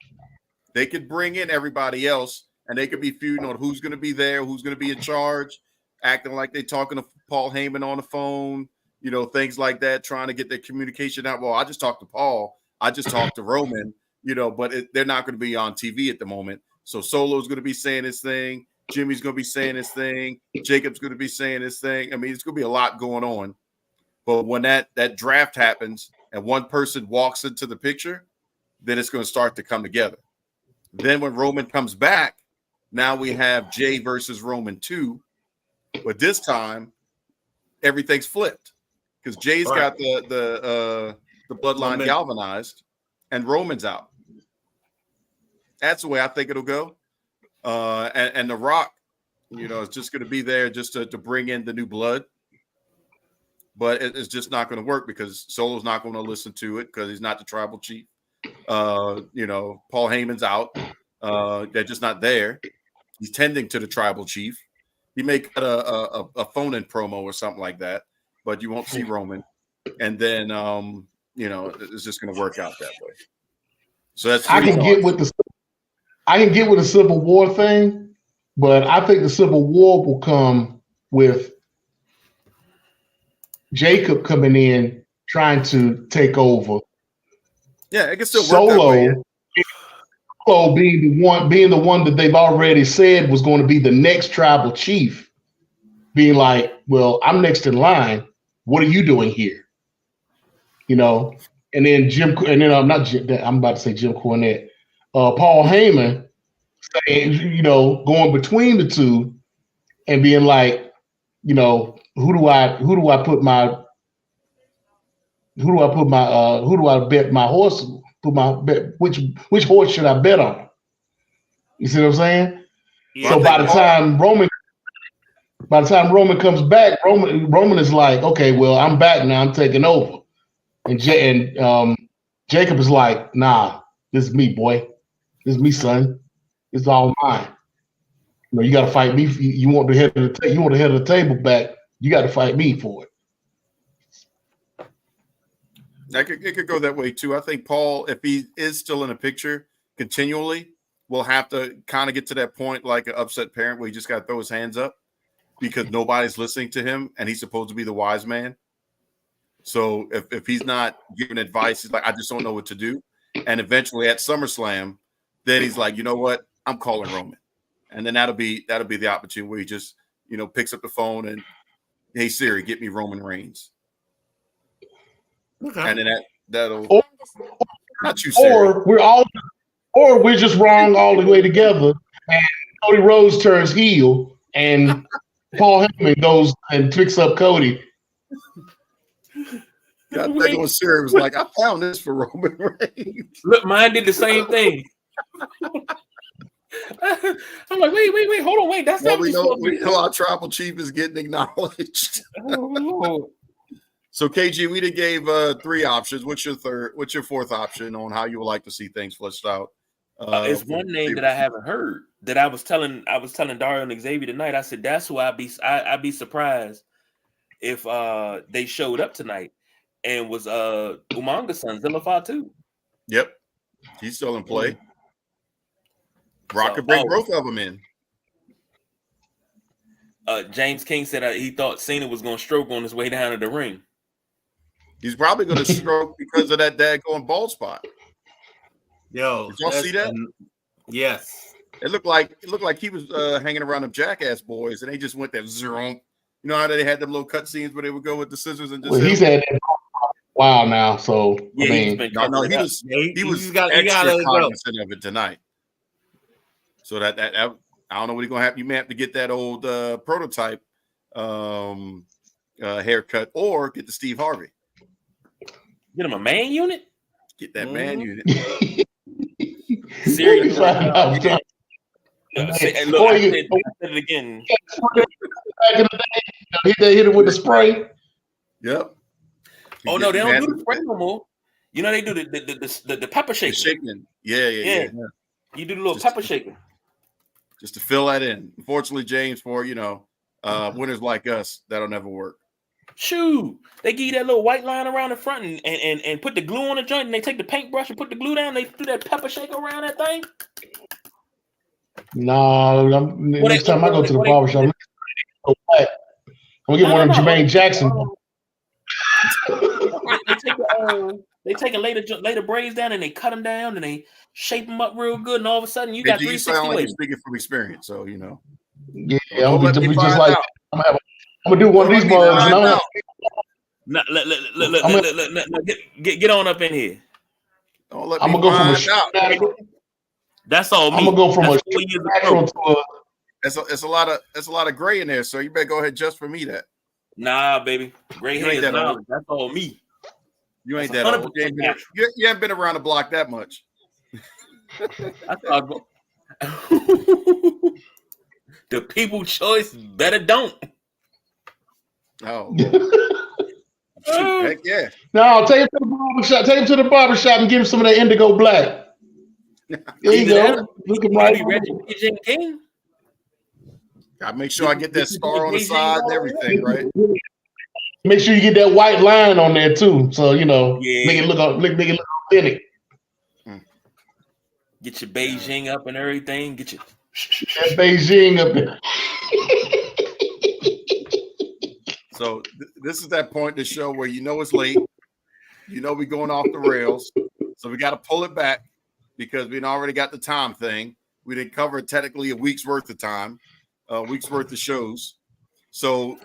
They could bring in everybody else, and they could be feuding on who's going to be there, who's going to be in charge, acting like they're talking to Paul Heyman on the phone, you know, things like that, trying to get their communication out. Well, I just talked to Paul. I just talked to Roman, you know, but they're not going to be on TV at the moment. So Solo's going to be saying his thing. Jimmy's going to be saying his thing. Jacob's going to be saying his thing. I mean, it's going to be a lot going on. But when that draft happens and one person walks into the picture, then it's going to start to come together. Then when Roman comes back, now we have Jey versus Roman 2. But this time, everything's flipped because Jay's got the bloodline galvanized and Roman's out. That's the way I think it'll go. And The Rock, you know, is just going to be there just to bring in the new blood. But it's just not going to work because Solo's not going to listen to it because he's not the tribal chief. You know, Paul Heyman's out. They're just not there. He's tending to the tribal chief. He may cut a phone-in promo or something like that, but you won't see Roman. And then, you know, it's just going to work out that way. So that's I can get with the Civil War thing, but I think the Civil War will come with Jacob coming in trying to take over. Yeah, it can still work that way. Solo being the one that they've already said was going to be the next tribal chief, being like, well, I'm next in line. What are you doing here? You know, and then I'm about to say Jim Cornette. Paul Heyman saying, you know, going between the two and being like, you know, who do I bet my horse? Which horse should I bet on? You see what I'm saying? Yeah, so by the time Roman comes back, Roman is like, okay, well, I'm back now. I'm taking over, and Jacob is like, nah, this is me, boy. This is me, son. It's all mine. You got to fight me. You want the head of the you want the head of the table back. You got to fight me for it. It could go that way too. I think Paul, if he is still in the picture continually, will have to kind of get to that point like an upset parent where he just got to throw his hands up because nobody's listening to him and he's supposed to be the wise man. So if he's not giving advice, he's like, I just don't know what to do. And eventually at SummerSlam, then he's like, you know what? I'm calling Roman. And then that'll be the opportunity where he just, picks up the phone and, hey Siri, get me Roman Reigns. Okay. And then that'll Or, not you, Siri. Or we're just wrong all the way together. And Cody Rhodes turns heel, and Paul Heyman goes and picks up Cody. Yeah, I think it was Siri was like, I found this for Roman Reigns. Look, mine did the same thing. I'm like, wait, hold on, wait. That's well, not we know our tribal chief is getting acknowledged. Oh, So KG, we did gave 3 options. What's your fourth option on how you would like to see things fleshed out? It's one name that I haven't heard that I was telling Dario and Xavier tonight. I said that's who I'd be surprised if they showed up tonight and was Umanga's son Zilla Fatu. Yep, he's still in play. Brock could bring both of them in. James King said he thought Cena was going to stroke on his way down to the ring. He's probably going to stroke because of that daggone bald spot. Yo, did y'all see that? Yes. It looked like he was hanging around them Jackass boys, and they just went there. Zero. You know how they had them little cut scenes where they would go with the scissors and just. Well, he's had that wow now, so yeah, I mean, he was extra cognizant of it tonight. So that I don't know what he's gonna have. You may have to get that old prototype haircut or get the Steve Harvey. Get him a man unit. Get that man unit. Seriously. Look, I said it again. Back in the day, they hit it with the spray. Yep. Oh no, they don't do the spray no more. You know they do the pepper shaker. Shaking. Yeah. You do the little pepper shaker. Just to fill that in. Unfortunately, James, for winners like us, that'll never work. Shoot, they give you that little white line around the front and put the glue on the joint, and they take the paintbrush and put the glue down. They do that pepper shaker around that thing. No, next time I go to the barbershop, I'm gonna get one of them Jermaine Jackson. They take and lay the braids down and they cut them down and they shape them up real good, and all of a sudden you got 360 sound like you're speaking from experience, so you know. Yeah, I'm gonna be just like I'm gonna do one of these mugs. Get on up in here. I'm gonna go from a shot. That's all me. I'm gonna go from a natural to a. It's a lot of gray in there, so you better go ahead just for me that. Nah, baby, gray hair is knowledge. That's all me. You ain't that old. You haven't been around the block that much. The people choice better don't. Oh, heck yeah! No, take him to the barbershop. Take him to the barbershop and give him some of that indigo black. There you go. Look at my King. Gotta make sure I get that scar on the side and everything, right? Make sure you get that white line on there too, so make it look authentic. Get your Beijing up and everything. Get your that Beijing up there. So this is that point in the show where it's late, we're going off the rails, so we got to pull it back because we already got the time thing. We didn't cover technically a week's worth of time, a week's worth of shows. So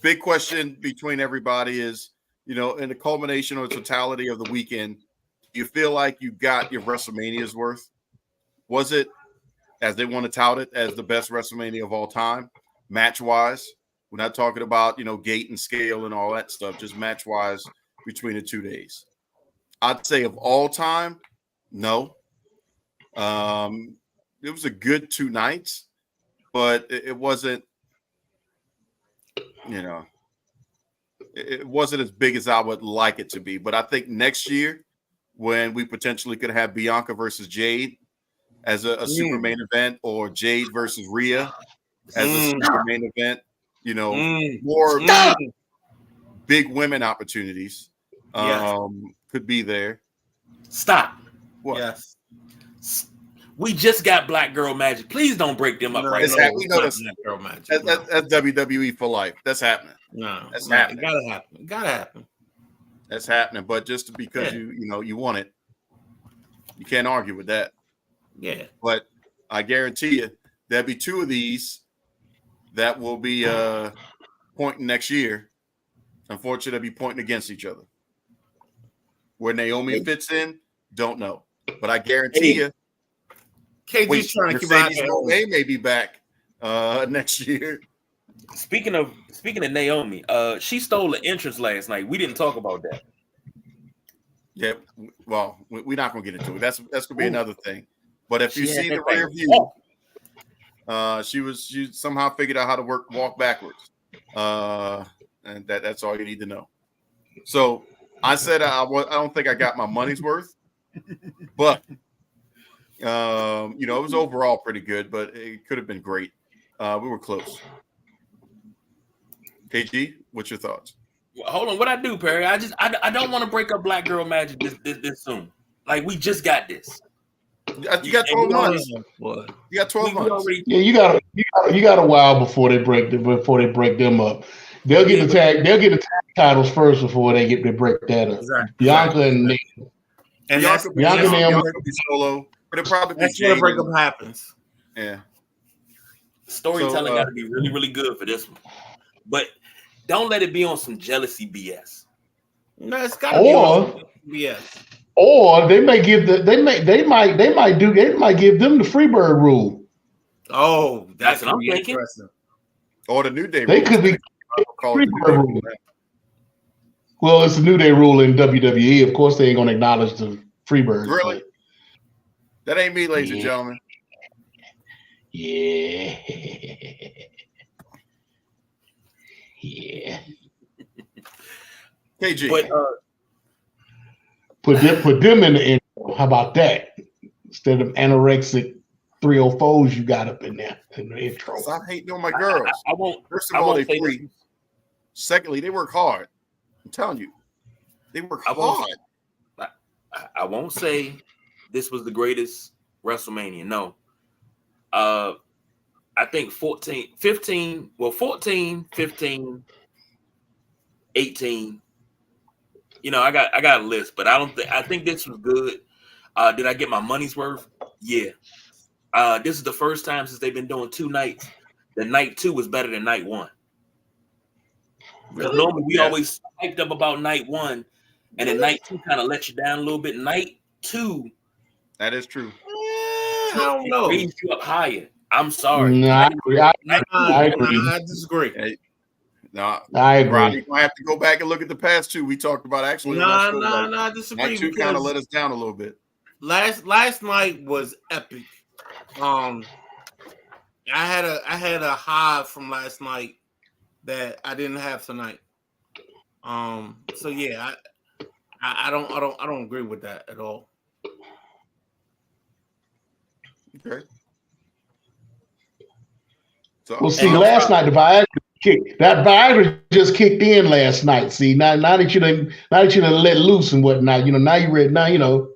big question between everybody is, in the culmination or totality of the weekend, do you feel like you got your WrestleMania's worth? Was it, as they want to tout it, as the best WrestleMania of all time, match-wise? We're not talking about, gate and scale and all that stuff, just match-wise between the 2 days. I'd say of all time, no. It was a good 2 nights, but it wasn't, it wasn't as big as I would like it to be. But I think next year, when we potentially could have Bianca versus Jade as a super main event, or Jade versus Rhea as a super main event. You know, more big women opportunities could be there. Stop. What? Yes. We just got Black Girl Magic. Please don't break them up right now. We know that's WWE for life. That's happening. That's happening. It gotta happen. It gotta happen. That's happening. But just because you want it, you can't argue with that. Yeah. But I guarantee you there'll be two of these that will be pointing next year. Unfortunately, they'll be pointing against each other. Where Naomi fits in, don't know. But I guarantee you, KG's trying to keep Mercedes Moné may be back next year. Speaking of Naomi, she stole the entrance last night. We didn't talk about that. Yeah, well, we're not gonna get into it. That's gonna be another thing. But if you see the rear view, she somehow figured out how to walk backwards, and that's all you need to know. So I said I don't think I got my money's worth, but it was overall pretty good, but it could have been great. We were close. KG, what's your thoughts? Hold on, what I do, Perry? I don't want to break up Black Girl Magic this soon. Like, we just got this. You got 12 months. You got 12 months. You got a while before they break them up. They'll get the tag titles first before they break that up. Exactly. Bianca and Bianca will be solo, but it'll probably that's where the breakup happens. Yeah. Storytelling got to be really, really good for this one. But don't let it be on some jealousy BS. No, it's got to be on BS. Or they might give them the Freebird rule. Oh, that's what I'm thinking. Or the New Day rule. They could be Freebird rule. Well, it's the New Day rule in WWE. Of course, they ain't gonna acknowledge the Freebirds. Really? That ain't me, ladies and gentlemen. Yeah. Yeah. KG. But put them in the intro. How about that? Instead of anorexic 304s you got up in there in the intro. Stop hating on my girls. I won't. First of all, they free. Secondly, they work hard. I'm telling you, they work hard. I won't say this was the greatest WrestleMania. No. I think 14, 15, 15, 18. I got a list, but I think this was good. Did I get my money's worth? Yeah. This is the first time since they've been doing 2 nights that night 2 was better than night 1. Really? Normally we always hyped up about night 1, and then night 2 kind of let you down a little bit. Night 2, that is true. I don't know. Raised you up higher. I'm sorry. No, I agree. I disagree. Hey, no, I agree. Robbie, gonna have to go back and look at the past 2. We talked about actually. I disagree. Night 2 kind of let us down a little bit. Last night was epic. I had a high from last night that I didn't have tonight. So yeah, I don't agree with that at all. Okay. So, well, see, last night the Viagra just kicked in last night. See, now that you done let loose and whatnot, now you're ready. Now the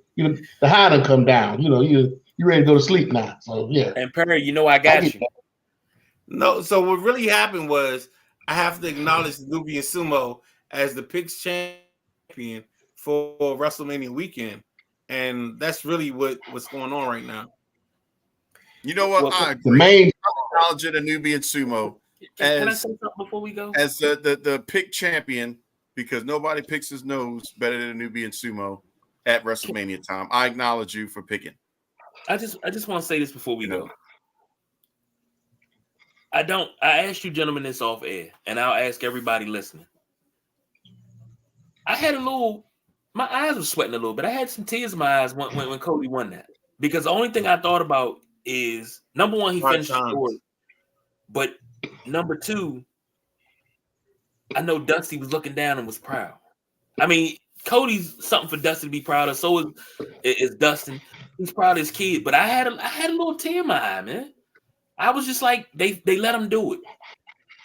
high done come down. You ready to go to sleep now. So yeah. And Perry, I got you. No, so what really happened was I have to acknowledge Nubian Sumo as the Picks champion for WrestleMania weekend, and that's really what's going on right now. You know what? I agree. The main knowledge of the Nubian Sumo can I say something before we go? As the pick champion, because nobody picks his nose better than the Nubian Sumo at WrestleMania time. I acknowledge you for picking. I just want to say this before we go. I asked you gentlemen this off air, and I'll ask everybody listening. I had my eyes were sweating a little bit. I had some tears in my eyes when Cody won that, because the only thing I thought about is, number one, he finished the story, but number 2, I know Dusty was looking down and was proud. I mean, Cody's something for Dusty to be proud of. So is Dustin. He's proud of his kid, but I had a little tear in my eye, man. I was just like, they let him do it.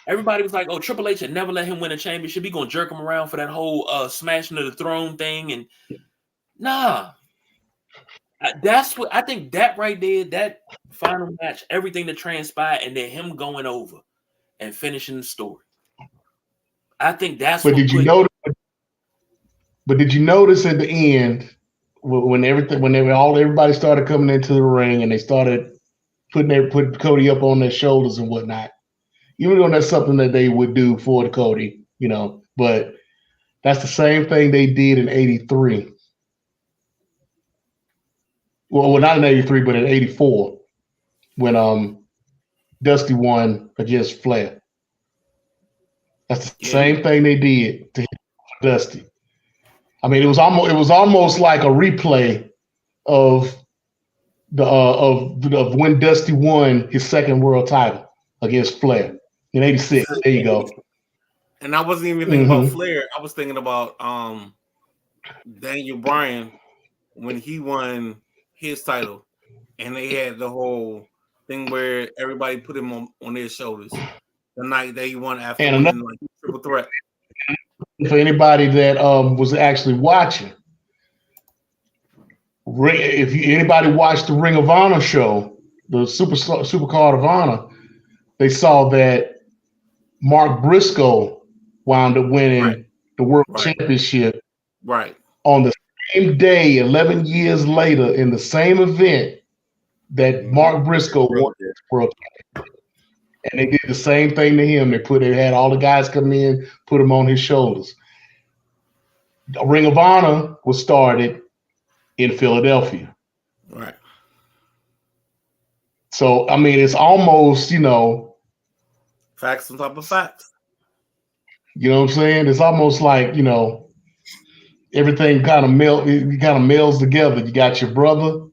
Everybody was like, "Oh, Triple H had never let him win a championship. He gonna jerk him around for that whole smashing of the throne thing." And nah, that's what I think. That right there, that final match, everything that transpired, and then him going over and finishing the story. I think that's. But did you notice? But did you notice at the end when everybody started coming into the ring and they started putting Cody up on their shoulders and whatnot? Even though that's something that they would do for the Cody, but that's the same thing they did in '83. Well, not in '83, but in '84 when Dusty won against Flair. That's the same thing they did to Dusty. I mean, it was almost like a replay of of when Dusty won his second world title against Flair in '86. There you go. And I wasn't even thinking about Flair. I was thinking about Daniel Bryan when he won his title, and they had the whole thing where everybody put him on their shoulders the night that he won after winning like triple threat. For anybody that was actually watching, if anybody watched the Ring of Honor show, the Supercard of Honor, they saw that Mark Briscoe wound up winning the World Championship on the same day, 11 years later, in the same event that Mark Briscoe won the World Championship. And they did the same thing to him. They had all the guys come in, put him on his shoulders. The Ring of Honor was started in Philadelphia. Right. So, I mean, it's almost, facts on top of facts. You know what I'm saying? It's almost like, everything kind of melds together. You got your brother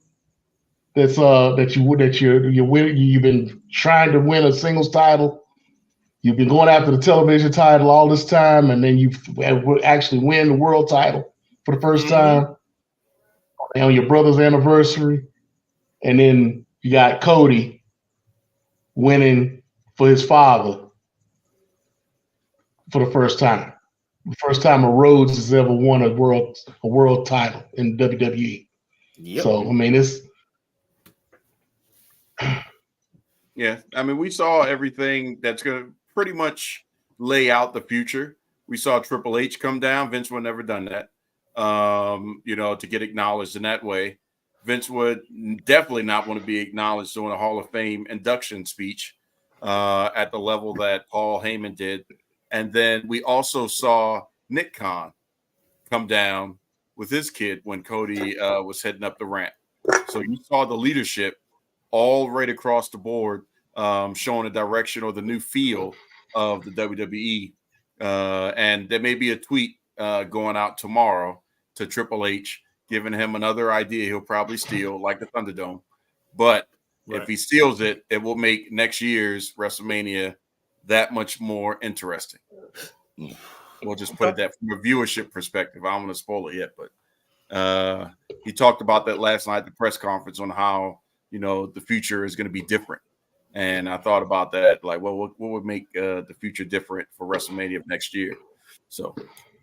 you've been trying to win a singles title. You've been going after the television title all this time, and then you actually win the world title for the first time on your brother's anniversary. And then you got Cody winning for his father for the first time. The first time a Rhodes has ever won a world title in WWE. Yep. So, I mean, it's... Yeah, I mean, we saw everything that's going to pretty much lay out the future. We saw Triple H come down. Vince would never done that, to get acknowledged in that way. Vince would definitely not want to be acknowledged doing a Hall of Fame induction speech at the level that Paul Heyman did. And then we also saw Nick Khan come down with his kid when Cody was heading up the ramp. So you saw the leadership all right across the board, showing the direction or the new feel of the WWE. And there may be a tweet going out tomorrow to Triple H, giving him another idea he'll probably steal, like the Thunderdome. But if he steals it, it will make next year's WrestleMania that much more interesting. We'll just put it that from a viewership perspective. I don't want to spoil it yet, but he talked about that last night at the press conference on how, the future is going to be different. And I thought about that, like, well, what would make the future different for WrestleMania of next year? So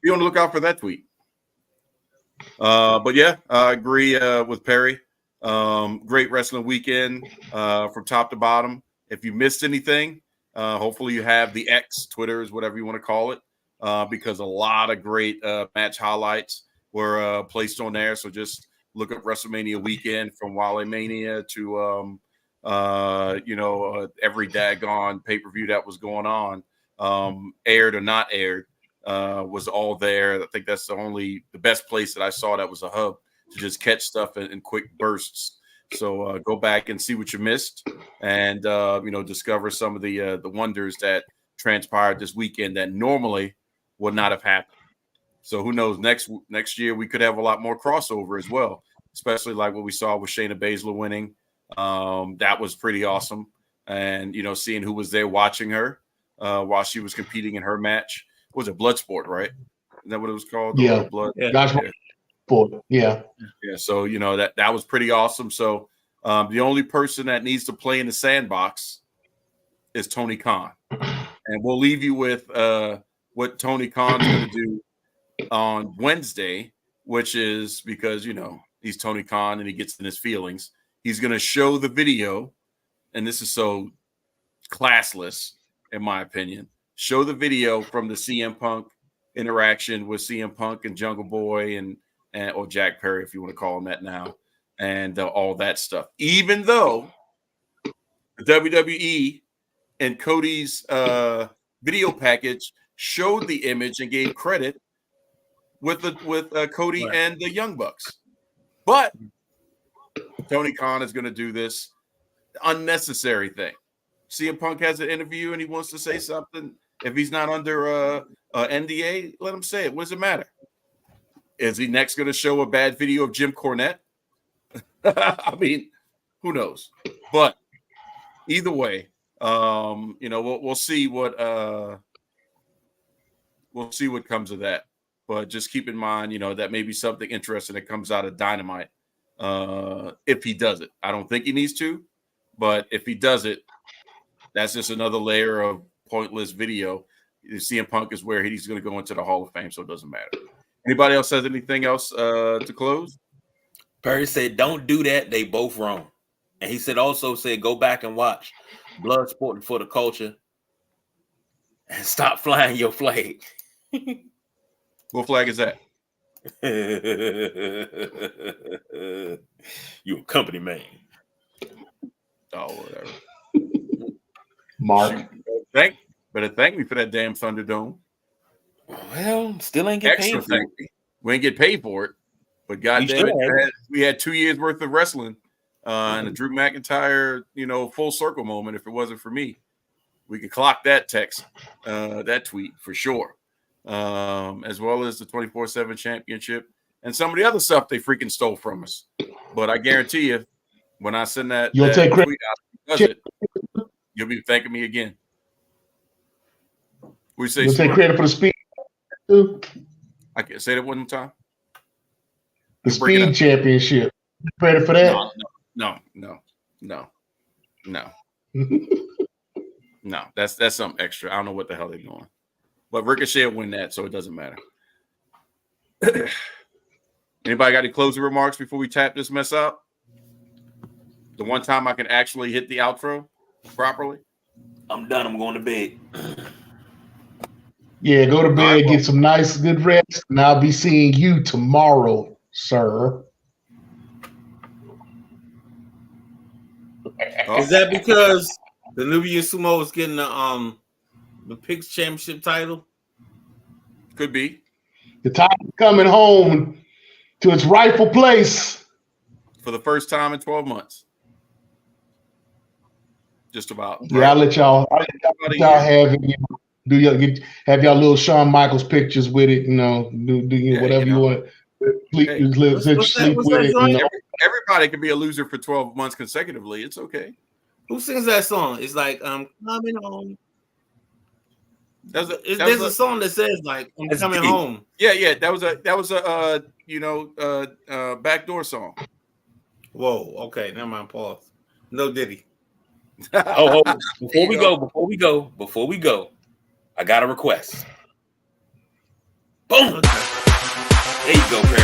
be on the lookout for that tweet. But yeah, I agree with Perry. Great wrestling weekend from top to bottom. If you missed anything, hopefully you have the X, Twitters, whatever you want to call it, because a lot of great match highlights were placed on there. So just look up WrestleMania weekend from Wale Mania to every daggone pay-per-view that was going on, aired or not aired, was all there. I think that's the best place that I saw that was a hub to just catch stuff in quick bursts. So go back and see what you missed, and discover some of the wonders that transpired this weekend that normally would not have happened. So who knows? Next year we could have a lot more crossover as well, especially like what we saw with Shayna Baszler winning. That was pretty awesome, and seeing who was there watching her while she was competing in her match. What was it, Bloodsport, right? Is that what it was called? Yeah. Blood. Yeah. That's right. sport. Yeah. Yeah. So that was pretty awesome. So the only person that needs to play in the sandbox is Tony Khan, and we'll leave you with what Tony Khan's going to do on Wednesday, which is because he's Tony Khan and he gets in his feelings. He's going to show the video, and this is so classless, in my opinion. Show the video from the CM Punk interaction with CM Punk and Jungle Boy and or Jack Perry, if you want to call him that now, and all that stuff. Even though the WWE and Cody's video package showed the image and gave credit with Cody and the Young Bucks, but Tony Khan is going to do this unnecessary thing. CM Punk has an interview and he wants to say something. If he's not under NDA, let him say it. What does it matter? Is he next going to show a bad video of Jim Cornette? I mean, who knows? But either way, we'll see what comes of that. But just keep in mind, that may be something interesting that comes out of Dynamite if he does it. I don't think he needs to, but if he does it, that's just another layer of pointless video. CM Punk is where he's going to go into the Hall of Fame, so it doesn't matter. Anybody else has anything else to close? Perry said, "Don't do that. They both wrong." And he said, go back and watch Bloodsport for the Culture and stop flying your flag. What flag is that? You a company man. Oh, whatever. Mark. Better thank me for that damn Thunderdome. Well, still ain't get paid for it. We ain't get paid for it, but goddamn it, we had 2 years worth of wrestling and a Drew McIntyre, full circle moment. If it wasn't for me, we could clock that text, that tweet for sure, as well as the 24/7 championship and some of the other stuff they freaking stole from us. But I guarantee you, when I send that, You'll take credit. You'll be thanking me again. We say You'll take credit for the speed too. I can say that one more time. The speed championship. Credit for that? No. No, that's something extra. I don't know what the hell they're doing. But Ricochet will win that, so it doesn't matter. Anybody got any closing remarks before we tap this mess out? The one time I can actually hit the outro properly? I'm done. I'm going to bed. Yeah, go to bed, get some nice, good rest, and I'll be seeing you tomorrow, sir. Is that because the Nubian Sumo is getting the Pigs Championship title? Could be. The title's coming home to its rightful place for the first time in 12 months. Just about. Yeah, I'll let y'all have it. Have y'all little Shawn Michaels pictures with it, do whatever you want. Sleep with it. Everybody can be a loser for 12 months consecutively. It's okay. Who sings that song? It's like I'm coming home. There's a song that says like I'm coming home. Yeah. That was a backdoor song. Whoa. Okay. Never mind. Pause. No Diddy. Before we go, I got a request. Boom. There you go, Perry.